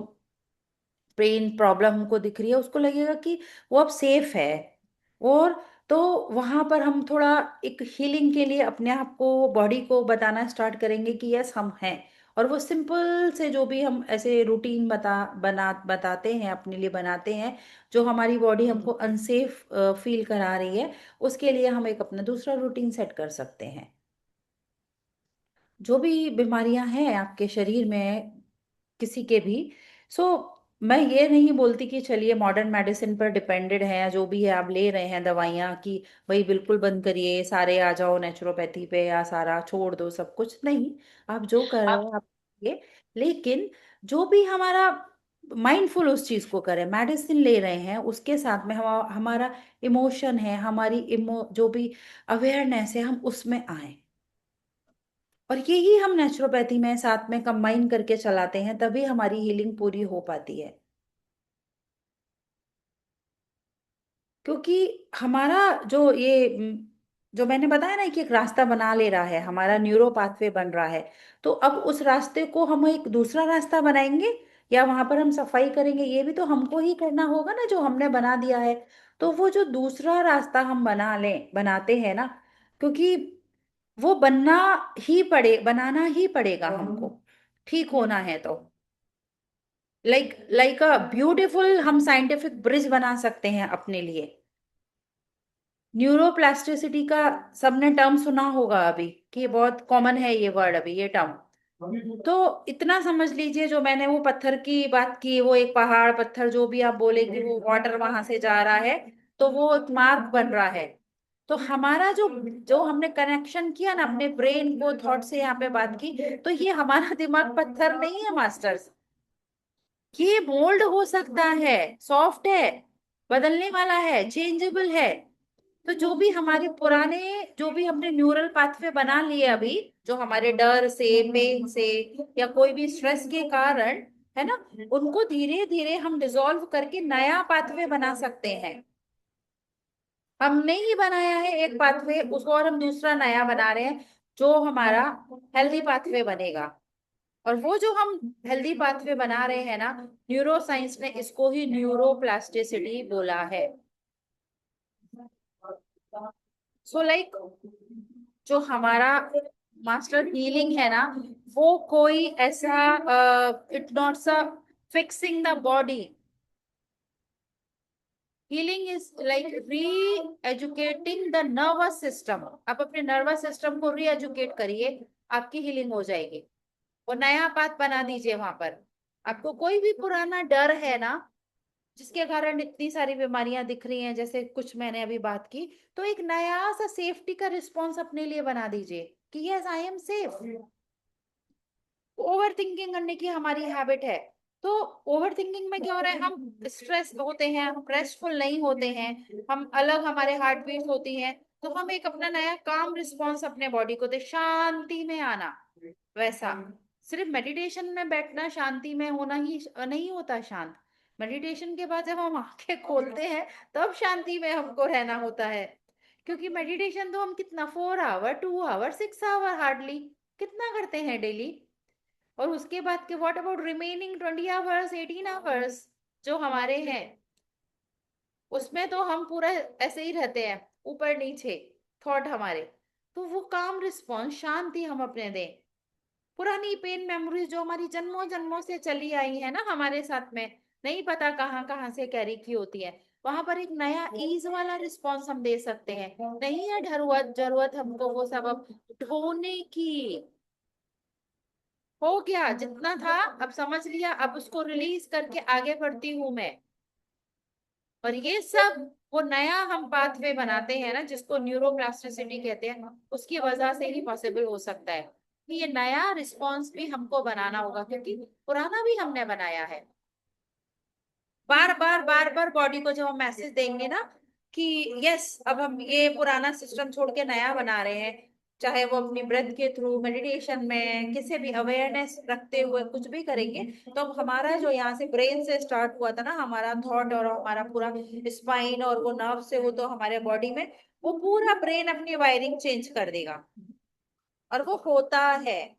पेन प्रॉब्लम हमको दिख रही है, उसको लगेगा कि वो अब सेफ है। और तो वहां पर हम थोड़ा एक हीलिंग के लिए अपने आप को, बॉडी को बताना स्टार्ट करेंगे कि यस हम हैं। और वो सिंपल से जो भी हम ऐसे रूटीन बताते हैं, अपने लिए बनाते हैं, जो हमारी बॉडी हमको अनसेफ फील करा रही है, उसके लिए हम एक अपना दूसरा रूटीन सेट कर सकते हैं। जो भी बीमारियां हैं आपके शरीर में, किसी के भी, सो मैं ये नहीं बोलती कि चलिए मॉडर्न मेडिसिन पर डिपेंडेड हैं, जो भी है आप ले रहे हैं दवाइयाँ, कि भाई बिल्कुल बंद करिए, सारे आ जाओ नेचुरोपैथी पे या सारा छोड़ दो, सब कुछ नहीं। आप जो कर रहे हैं आप ये, लेकिन जो भी हमारा माइंडफुल उस चीज को करें, मेडिसिन ले रहे हैं उसके साथ में हम हमारा इमोशन है, हमारी जो भी अवेयरनेस है, हम उसमें आए। और यही हम नेचुरोपैथी में साथ में कंबाइन करके चलाते हैं, तभी हमारी हीलिंग पूरी हो पाती है। क्योंकि हमारा जो ये जो मैंने बताया ना कि एक रास्ता बना ले रहा है, हमारा न्यूरो पाथवे बन रहा है, तो अब उस रास्ते को हम एक दूसरा रास्ता बनाएंगे या वहां पर हम सफाई करेंगे, ये भी तो हमको ही करना होगा ना, जो हमने बना दिया है। तो वो जो दूसरा रास्ता हम बनाते हैं ना, क्योंकि वो बनाना ही पड़ेगा हमको, ठीक होना है तो। लाइक लाइक अ ब्यूटीफुल हम साइंटिफिक ब्रिज बना सकते हैं अपने लिए। न्यूरोप्लास्टिसिटी का सबने टर्म सुना होगा अभी, कि बहुत कॉमन है ये वर्ड अभी, ये टर्म। तो इतना समझ लीजिए, जो मैंने वो पत्थर की बात की, वो एक पहाड़ पत्थर जो भी आप बोले कि वो वाटर वहां से जा रहा है, तो वो एक मार्ग बन रहा है। तो हमारा जो जो हमने कनेक्शन किया ना अपने ब्रेन को थॉट से, यहाँ पे बात की, तो ये हमारा दिमाग पत्थर नहीं है मास्टर्स, ये मोल्ड हो सकता है, सॉफ्ट है, बदलने वाला है, चेंजेबल है। तो जो भी हमारे पुराने, जो भी हमने न्यूरल पाथवे बना लिए अभी, जो हमारे डर से, पेन से या कोई भी स्ट्रेस के कारण है ना, उनको धीरे धीरे हम डिसॉल्व करके नया पाथवे बना सकते हैं। हमने ही बनाया है एक पाथवे, उसको और हम दूसरा नया बना रहे हैं, जो हमारा हेल्दी पाथवे बनेगा। और वो जो हम हेल्दी पाथवे बना रहे हैं ना, न्यूरो साइंस ने इसको ही न्यूरोप्लास्टिसिटी बोला है। सो लाइक जो हमारा मास्टर हीलिंग है ना, वो कोई ऐसा it not a fixing the body. Healing is like री एजुकेटिंग द नर्वस सिस्टम। आप अपने नर्वस सिस्टम को री एजुकेट करिए, आपकी हीलिंग हो जाएगी। वो नया पाथ बना दीजिए वहां पर। आपको कोई भी पुराना डर है ना, जिसके कारण इतनी सारी बीमारियां दिख रही हैं, जैसे कुछ मैंने अभी बात की, तो एक नया सा सेफ्टी का रिस्पॉन्स अपने लिए बना दीजिए कि yes I am safe. Over thinking करने की हमारी हैबिट है, तो ओवर थिंकिंग में क्या हो रहा है, हम स्ट्रेस होते हैं, हम रेस्टफुल नहीं होते हैं, हम अलग, हमारे हार्ट बीट होती हैं। तो हम एक अपना नया काम रिस्पॉन्स अपने बॉडी को दे, शांति में आना। वैसा सिर्फ मेडिटेशन में बैठना शांति में होना ही नहीं होता शांत। मेडिटेशन के बाद जब हम आंखें खोलते हैं, तब शांति में हमको रहना होता है। क्योंकि मेडिटेशन तो हम कितना 4 आवर 2 आवर 6 आवर हार्डली कितना करते हैं डेली। और उसके बाद के what about remaining 20 hours 18 hours जो हमारे हैं, उसमें तो हम पूरा ऐसे ही रहते हैं, ऊपर नीचे थॉट हमारे। तो वो काम रिस्पॉन्स शांति हम अपने दें। पुरानी पेन मेमोरीज जो हमारी जन्मों जन्मों से चली आई है ना हमारे साथ में, नहीं पता कहाँ कहाँ से कैरी की होती है, वहां पर एक नया ईज वाला रिस्पॉन्स हम दे सकते हैं। नहीं है जरूरत जरूरत हमको वो सब अब ढोने की। हो गया जितना था, अब समझ लिया, अब उसको रिलीज करके आगे बढ़ती हूं मैं। और ये सब वो नया हम पाथवे बनाते हैं ना, जिसको न्यूरोप्लास्टिसिटी कहते हैं, उसकी वजह से ही पॉसिबल हो सकता है कि ये नया रिस्पॉन्स भी हमको बनाना होगा, क्योंकि पुराना भी हमने बनाया है। बार बार बार बार बॉडी को जब हम मैसेज देंगे ना कि यस अब हम ये पुराना सिस्टम छोड़ के नया बना रहे हैं, चाहे वो अपनी ब्रेथ के थ्रू, मेडिटेशन में, किसी भी अवेयरनेस रखते हुए कुछ भी करेंगे, तो अब हमारा जो यहाँ से ब्रेन से स्टार्ट हुआ था ना, हमारा थॉट और हमारा पूरा स्पाइन और वो नर्व से हो तो हमारे बॉडी में, वो पूरा ब्रेन अपनी वायरिंग चेंज कर देगा। और वो होता है,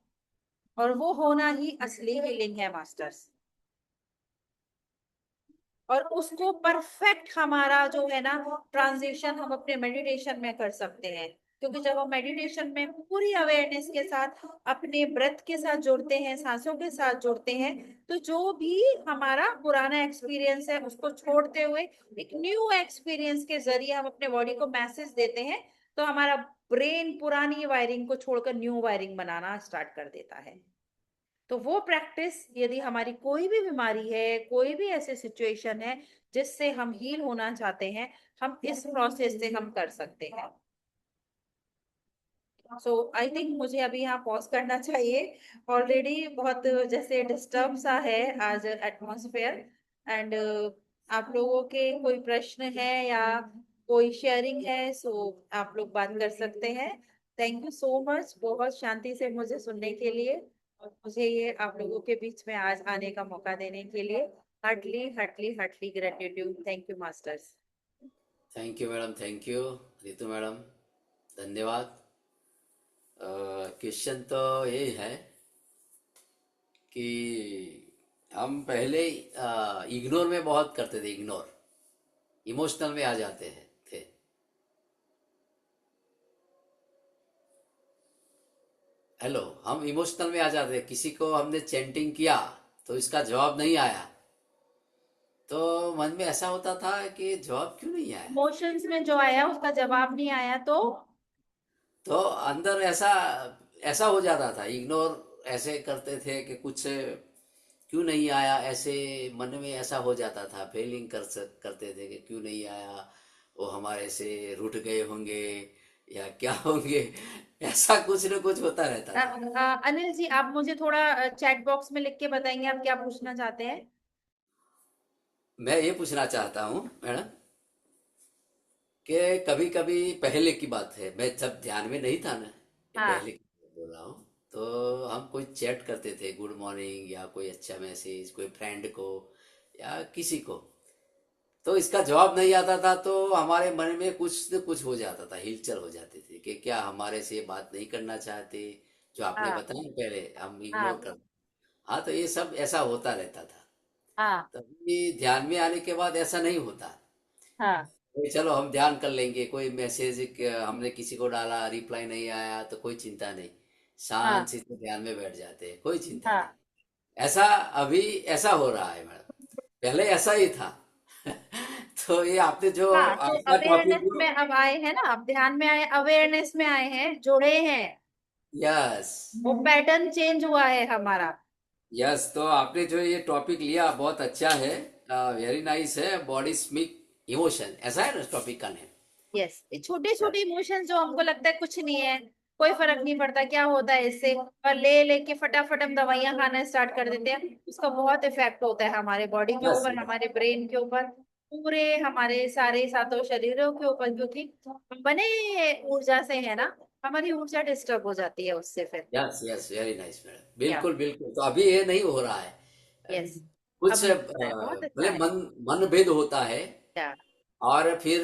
और वो होना ही असली हीलिंग है मास्टर्स। और उसको परफेक्ट हमारा जो है ना ट्रांजिशन हम अपने मेडिटेशन में कर सकते हैं। क्योंकि जब हम मेडिटेशन में पूरी अवेयरनेस के साथ अपने ब्रेथ के साथ जुड़ते हैं, सांसों के साथ जुड़ते हैं, तो जो भी हमारा पुराना एक्सपीरियंस है उसको छोड़ते हुए एक न्यू एक्सपीरियंस के जरिए हम अपने बॉडी को मैसेज देते हैं, तो हमारा ब्रेन पुरानी वायरिंग को छोड़कर न्यू वायरिंग बनाना स्टार्ट कर देता है। तो वो प्रैक्टिस यदि हमारी कोई भी बीमारी है, कोई भी ऐसे सिचुएशन है जिससे हम हील होना चाहते हैं, हम इस प्रोसेस से हम कर सकते हैं। सो आई थिंक मुझे अभी यहाँ पॉज करना चाहिए। ऑलरेडी बहुत जैसे डिस्टर्ब सा है आज एटमॉस्फेयर। एंड आप लोगों के कोई प्रश्न है या कोई शेयरिंग है, सो आप लोग बात कर सकते हैं। थैंक यू सो मच, बहुत शांति से मुझे सुनने के लिए और मुझे ये आप लोगों के बीच में आज आने का मौका देने के लिए heartly heartly heartly gratitude. Thank you masters. Thank you madam, thank you Ritu madam, धन्यवाद। क्वेश्चन तो यही है कि हम पहले इग्नोर में बहुत करते थे, इग्नोर, इमोशनल में आ जाते हैं थे। हेलो, हम इमोशनल में आ जाते हैं। किसी को हमने चैंटिंग किया तो इसका जवाब नहीं आया, तो मन में ऐसा होता था कि जवाब क्यों नहीं आया। इमोशंस में जो आया उसका जवाब नहीं आया तो अंदर ऐसा ऐसा हो जाता था, इग्नोर ऐसे करते थे कि कुछ क्यों नहीं आया, ऐसे मन में ऐसा हो जाता था, फीलिंग करते थे कि क्यों नहीं आया, वो हमारे से रूठ गए होंगे या क्या होंगे, ऐसा कुछ न कुछ होता रहता था। अनिल जी, आप मुझे थोड़ा चैट बॉक्स में लिख के बताएंगे आप क्या पूछना चाहते हैं। मैं ये पूछना चाहता हूँ मैडम कि कभी कभी, पहले की बात है, मैं जब ध्यान में नहीं था ना, ये हाँ पहले की बात बोल रहा हूँ, तो हम कोई चैट करते थे, गुड मॉर्निंग या कोई अच्छा मैसेज कोई फ्रेंड को या किसी को, तो इसका जवाब नहीं आता था, तो हमारे मन में कुछ न कुछ हो जाता था, हिलचल हो जाती थी कि क्या हमारे से बात नहीं करना चाहते, जो आपने हाँ बताया पहले हम इग्नोर हाँ कर। हाँ, तो ये सब ऐसा होता रहता था। हाँ तभी ध्यान में आने के बाद ऐसा नहीं होता। हाँ कोई चलो हम ध्यान कर लेंगे, कोई मैसेज हमने किसी को डाला, रिप्लाई नहीं आया तो कोई चिंता नहीं, शांत हाँ से तो ध्यान में बैठ जाते हैं, कोई चिंता नहीं। हाँ ऐसा अभी ऐसा हो रहा है मैडम, पहले ऐसा ही था। तो ये आपने जो हाँ। तो आपका अवेयरनेस टॉपिक, में अब आए हैं ना, अब ध्यान में आए, अवेयरनेस में आए हैं, जुड़े हैं, यस वो पैटर्न चेंज हुआ है हमारा। यस, तो आपने जो ये टॉपिक लिया बहुत अच्छा है, वेरी नाइस है, बॉडी स्मिक इमोशन, ऐसा है ना टॉपिक का नेम। यस, ये छोटे छोटे इमोशंस जो हमको लगता है कुछ नहीं है, कोई फर्क नहीं पड़ता क्या होता है इससे, और ले लेके फटाफट हम दवाइयां खाना स्टार्ट कर देते हैं, उसका बहुत इफेक्ट होता है हमारे बॉडी के यस ऊपर, हमारे ब्रेन के ऊपर, पूरे हमारे सारे सातों शरीरों के ऊपर, क्योंकि हम बने ऊर्जा से है ना, हमारी ऊर्जा डिस्टर्ब हो जाती है उससे फिर। Yes yes, very nice madam, या बिल्कुल बिल्कुल। तो अभी ये नहीं हो रहा है। यस, अब कुछ नहीं होता है, बहुत अच्छा भले है। मन मन भेद होता है, क्या और फिर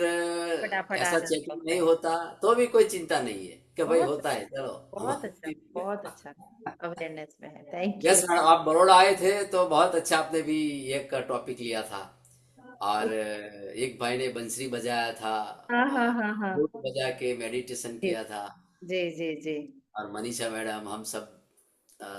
फटाफट आ ऐसा जाता चेकिंग है। नहीं होता तो भी कोई चिंता नहीं है कि भाई बहुत होता अच्छा, है, चलो बहुत अच्छा, हम। बहुत अच्छा अवेयरनेस में है। Thank you. यस मैडम, आप बड़ौदा आए थे तो बहुत अच्छा, आपने भी एक टॉपिक लिया था, और एक भाई ने बंसरी बजाया था, हाँ हाँ हाँ हाँ। फ्लूट बजा के मेडिटेशन जी किया था, जी जी जी और मनीषा मैडम, हम सब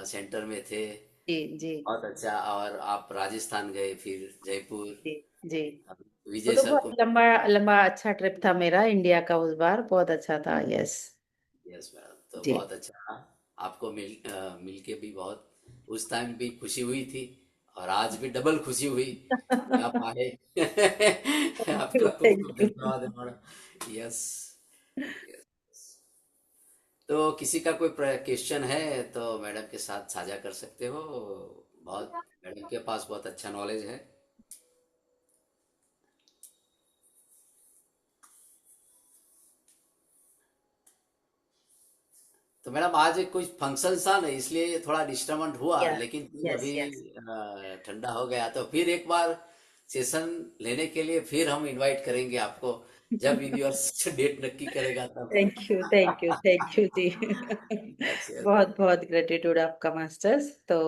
सेंटर में थे, जी जी बहुत अच्छा। और आप राजस्थान गए, फिर जयपुर, जी जी। वो विजय तो सर बहुत को। लंबा लंबा अच्छा ट्रिप था मेरा इंडिया का, उस बार बहुत अच्छा था। यस यस मैडम, तो जी। बहुत अच्छा रहा। आपको मिल के भी बहुत, उस टाइम भी खुशी हुई थी, और आज भी डबल खुशी हुई कि आप आए। आपका खूब थैंक खूब यू। धन्यवाद है मैडम। यस, तो किसी का कोई क्वेश्चन है तो मैडम के साथ साझा कर सकते हो, बहुत, मैडम के पास बहुत अच्छा नॉलेज है। तो मैडम आज एक कुछ फंक्शन था ना, इसलिए थोड़ा डिस्टर्बेंस हुआ, या लेकिन फिर यस अभी यस। ठंडा हो गया, तो फिर एक बार सेशन लेने के लिए फिर हम इनवाइट करेंगे आपको, जब यूनिवर्स डेट नक्की करेगा तब। Thank you thank you thank you जी। Yes yes. बहुत बहुत ग्रेटिट्यूड आपका मास्टर्स। तो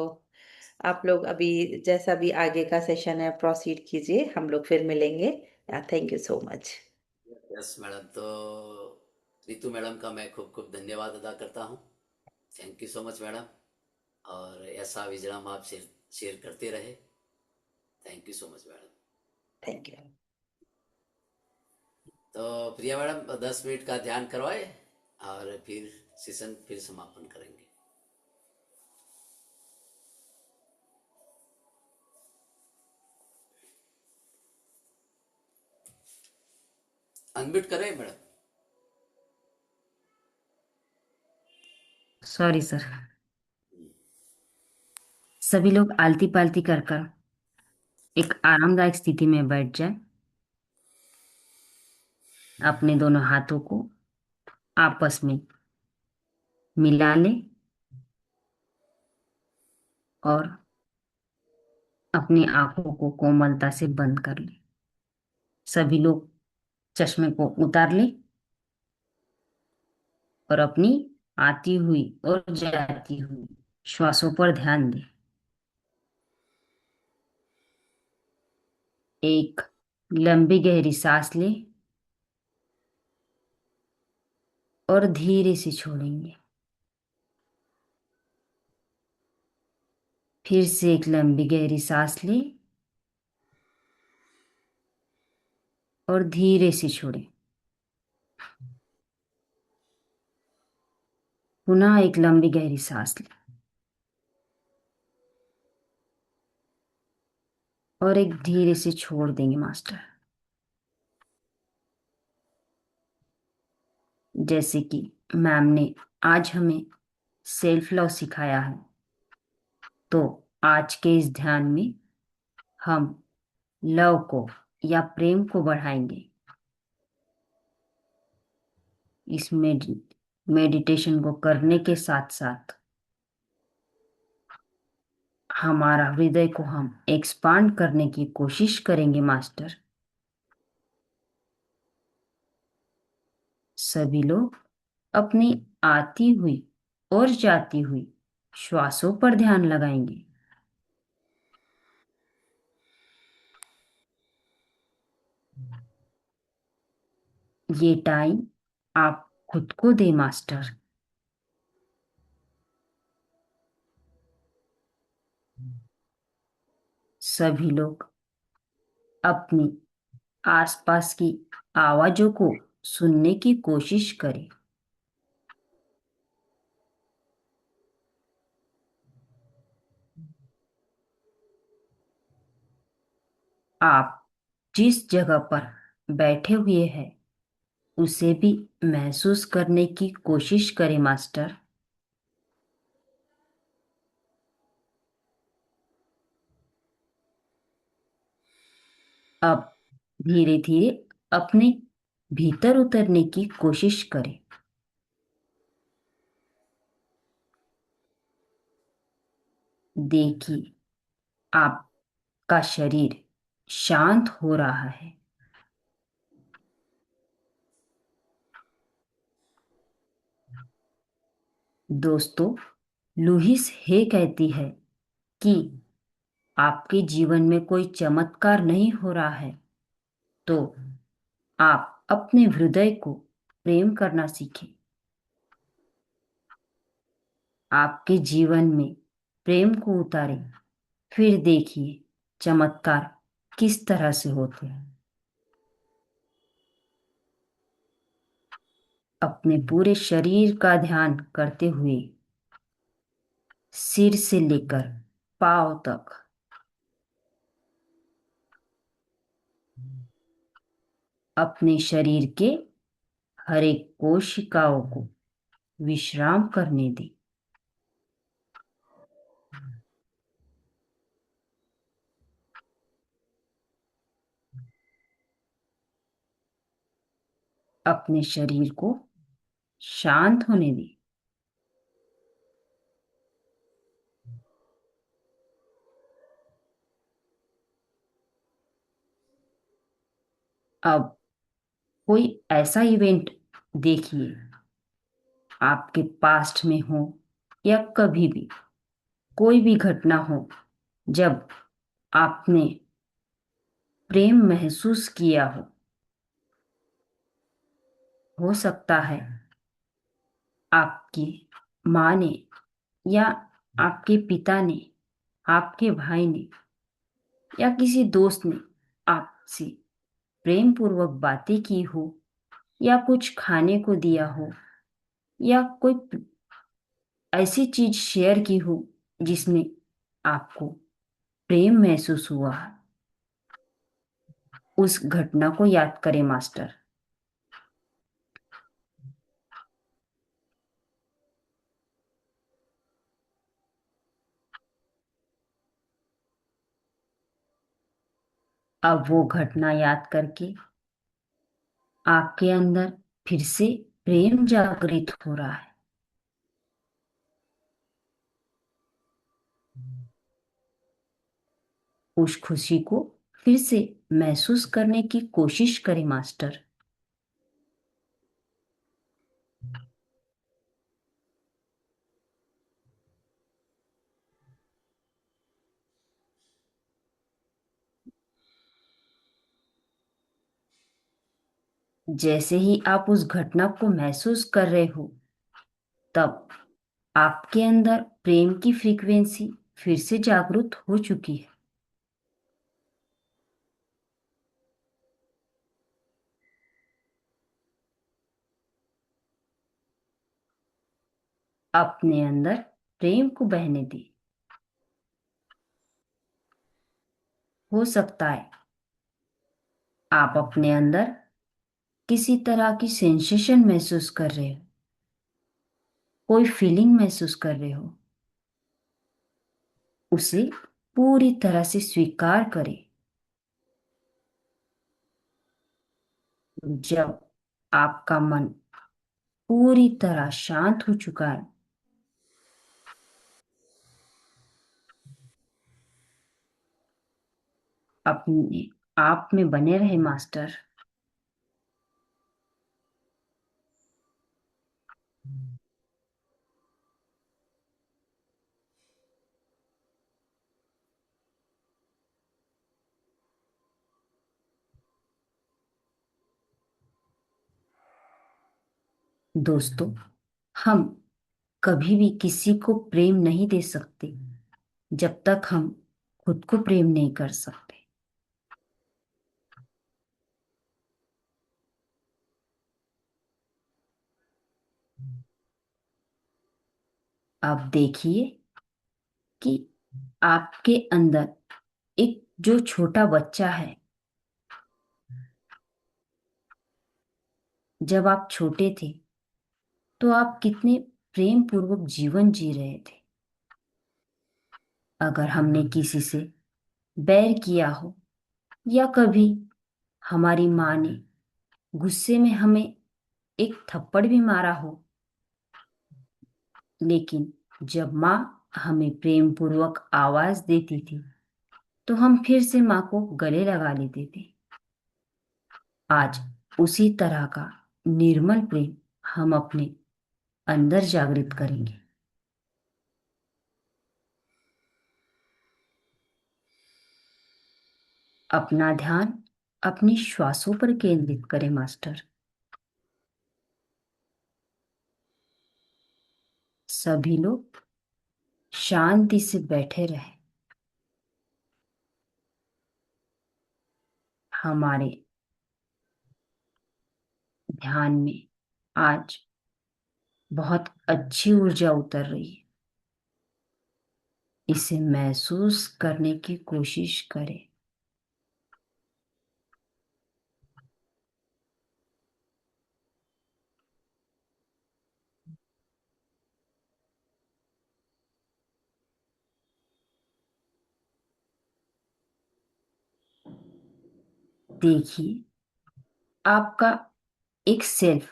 आप लोग अभी जैसा भी आगे का सेशन है प्रोसीड कीजिए, हम लोग फिर मिलेंगे। Thank you so much. Yes madam, तो रितु मैडम का मैं खूब खूब धन्यवाद अदा करता हूँ। Thank you so much madam, और ऐसा विजडम आप शेयर करते रहे। Thank you so much madam. Thank you. तो प्रिया मैडम 10 मिनट का ध्यान करवाए, और फिर सेशन फिर समापन करेंगे। अनम्यूट करें मैडम। Sorry sir. सभी लोग आलती पालती कर कर एक आरामदायक स्थिति में बैठ जाए। अपने दोनों हाथों को आपस में मिला लें और अपनी आंखों को कोमलता से बंद कर लें। सभी लोग चश्मे को उतार लें और अपनी आती हुई और जाती हुई श्वासों पर ध्यान दें। एक लंबी गहरी सांस लें और धीरे से छोड़ेंगे। फिर से एक लंबी गहरी सांस लें और धीरे से छोड़ें। पुनः एक लंबी गहरी सांस लें और एक धीरे से छोड़ देंगे मास्टर। जैसे कि मैम ने आज हमें सेल्फ लव सिखाया है, तो आज के इस ध्यान में हम लव को या प्रेम को बढ़ाएंगे। इस मेडिटेशन को करने के साथ साथ हमारा हृदय को हम एक्सपांड करने की कोशिश करेंगे मास्टर। सभी लोग अपनी आती हुई और जाती हुई श्वासों पर ध्यान लगाएंगे। ये टाइम आप खुद को दे मास्टर। सभी लोग अपनी आसपास की आवाजों को सुनने की कोशिश करें। आप जिस जगह पर बैठे हुए हैं उसे भी महसूस करने की कोशिश करें मास्टर। अब धीरे धीरे अपने भीतर उतरने की कोशिश करें। देखिए आपका शरीर शांत हो रहा है। दोस्तों, लुईस हे कहती है कि आपके जीवन में कोई चमत्कार नहीं हो रहा है, तो आप अपने हृदय को प्रेम करना सीखें। आपके जीवन में प्रेम को उतारें, फिर देखिए चमत्कार किस तरह से होते हैं। अपने पूरे शरीर का ध्यान करते हुए सिर से लेकर पांव तक अपने शरीर के हर एक कोशिकाओं को विश्राम करने दें। अपने शरीर को शांत होने दें। अब कोई ऐसा इवेंट देखिए, आपके पास्ट में हो या कभी भी कोई भी घटना हो जब आपने प्रेम महसूस किया हो सकता है आपकी माँ ने या आपके पिता ने, आपके भाई ने या किसी दोस्त ने आपसे प्रेम पूर्वक बातें की हो या कुछ खाने को दिया हो या कोई ऐसी चीज शेयर की हो जिसमें आपको प्रेम महसूस हुआ। उस घटना को याद करें मास्टर। अब वो घटना याद करके आपके अंदर फिर से प्रेम जागृत हो रहा है। उस खुशी को फिर से महसूस करने की कोशिश करें मास्टर। जैसे ही आप उस घटना को महसूस कर रहे हो, तब आपके अंदर प्रेम की फ्रीक्वेंसी फिर से जागृत हो चुकी है। अपने अंदर प्रेम को बहने दी। हो सकता है आप अपने अंदर किसी तरह की सेंसेशन महसूस कर रहे हो, कोई फीलिंग महसूस कर रहे हो। उसे पूरी तरह से स्वीकार करें। जब आपका मन पूरी तरह शांत हो चुका है, अपने आप में बने रहे मास्टर। दोस्तों, हम कभी भी किसी को प्रेम नहीं दे सकते जब तक हम खुद को प्रेम नहीं कर सकते। अब देखिए कि आपके अंदर एक जो छोटा बच्चा है, जब आप छोटे थे तो आप कितने प्रेम पूर्वक जीवन जी रहे थे। अगर हमने किसी से बैर किया हो या कभी हमारी माँ ने गुस्से में हमें एक थप्पड़ भी मारा हो, लेकिन जब माँ हमें प्रेम पूर्वक आवाज देती थी तो हम फिर से माँ को गले लगा लेते थे। आज उसी तरह का निर्मल प्रेम हम अपने अंदर जागृत करेंगे। अपना ध्यान अपनी श्वासों पर केंद्रित करें मास्टर। सभी लोग शांति से बैठे रहे। हमारे ध्यान में आज बहुत अच्छी ऊर्जा उतर रही है। इसे महसूस करने की कोशिश करें। देखिए, आपका एक सेल्फ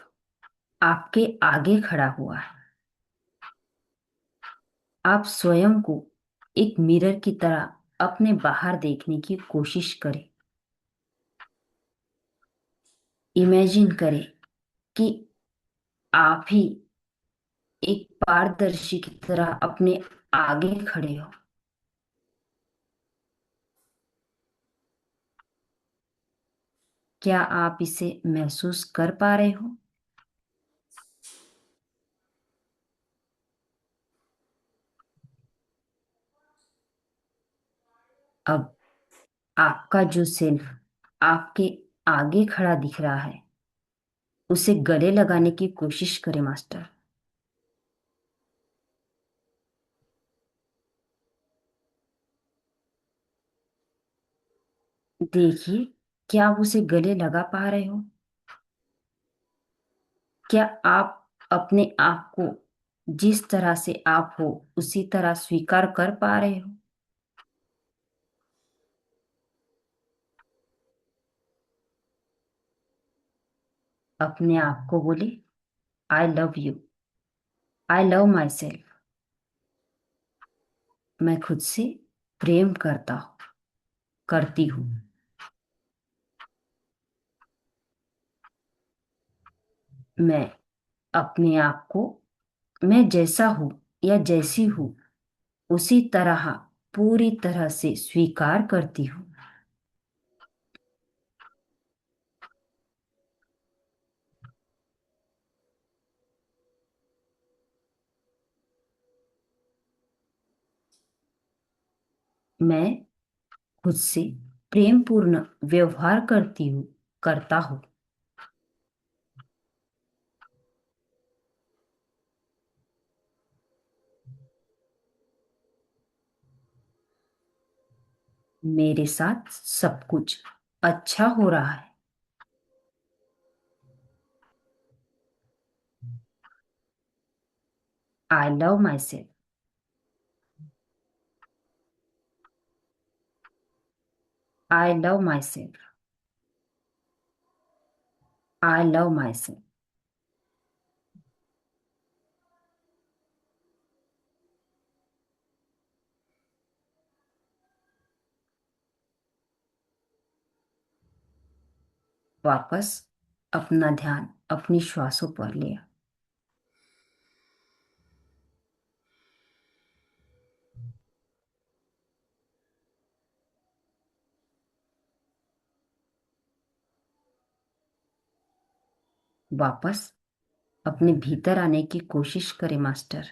आपके आगे खड़ा हुआ है। आप स्वयं को एक मिरर की तरह अपने बाहर देखने की कोशिश करें। इमेजिन करें कि आप ही एक पारदर्शी की तरह अपने आगे खड़े हो। क्या आप इसे महसूस कर पा रहे हो? अब आपका जो सेल्फ आपके आगे खड़ा दिख रहा है, उसे गले लगाने की कोशिश करें मास्टर। देखिए, क्या आप उसे गले लगा पा रहे हो? क्या आप अपने आप को जिस तरह से आप हो उसी तरह स्वीकार कर पा रहे हो? अपने आप को बोले, I love you, I love my self. मैं खुद से प्रेम करती हूँ। मैं अपने आप को, मैं जैसा हूँ या जैसी हूँ उसी तरह पूरी तरह से स्वीकार करती हूँ। मैं खुद से प्रेमपूर्ण व्यवहार करता हूँ। मेरे साथ सब कुछ अच्छा हो रहा है। I love my self, I love my self, I love my self. वापस अपना ध्यान अपनी श्वासों पर लिया। वापस अपने भीतर आने की कोशिश करें मास्टर।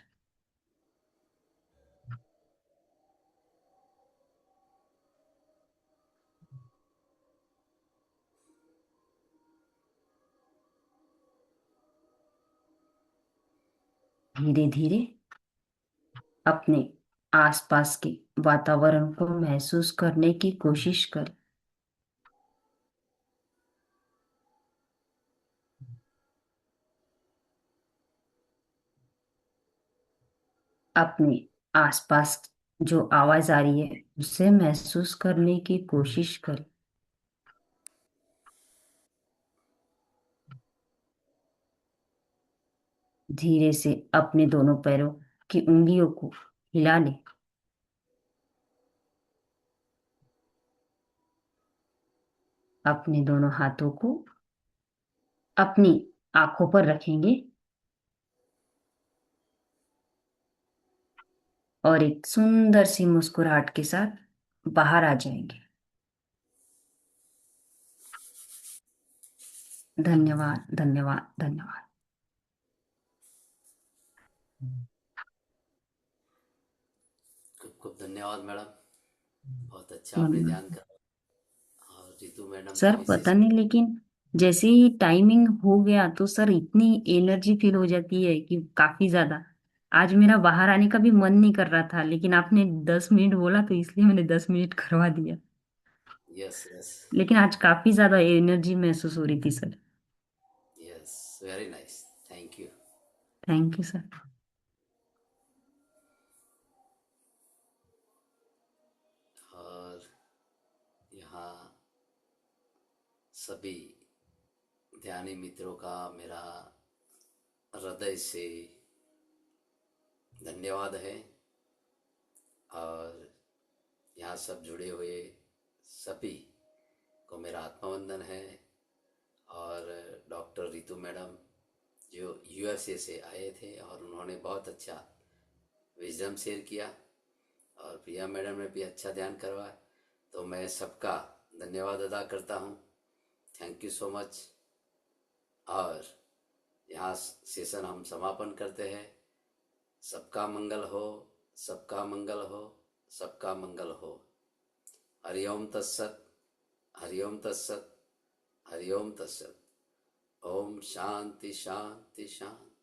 धीरे धीरे अपने आसपास के वातावरण को महसूस करने की कोशिश करें। अपने आसपास जो आवाज आ रही है उसे महसूस करने की कोशिश करें। धीरे से अपने दोनों पैरों की उंगलियों को हिला लें। अपने दोनों हाथों को अपनी आंखों पर रखेंगे और एक सुंदर सी मुस्कुराहट के साथ बाहर आ जाएंगे। धन्यवाद, धन्यवाद, धन्यवाद। खूब खूब धन्यवाद मैडम, बहुत अच्छा आपने धन्यवाद ध्यान करा। और रितु मैडम का सर। भी पता सेशन। नहीं लेकिन जैसे ही टाइमिंग हो गया तो सर इतनी एनर्जी फील हो जाती है कि काफी ज्यादा। आज मेरा बाहर आने का भी मन नहीं कर रहा था, लेकिन आपने 10 मिनट बोला तो इसलिए मैंने 10 मिनट करवा दिया। Yes yes. लेकिन आज काफी ज्यादा एनर्जी महसूस हो रही थी sir. Yes, very nice, thank you. Thank you sir. और यहाँ सभी ध्यानी मित्रों का मेरा हृदय से धन्यवाद है। और यहाँ सब जुड़े हुए सभी को मेरा आत्मवंदन है। और डॉक्टर रितु मैडम जो यूएसए से आए थे और उन्होंने बहुत अच्छा विजडम शेयर किया, और प्रिया मैडम ने भी अच्छा ध्यान करवाया, तो मैं सबका धन्यवाद अदा करता हूँ। Thank you so much. और यहाँ सेशन हम समापन करते हैं। सबका मंगल हो, सबका मंगल हो, सबका मंगल हो। हरिओम तत्सत, हरिओम तत्सत, हरिओम तत्सत। ओम शांति शांति शांति।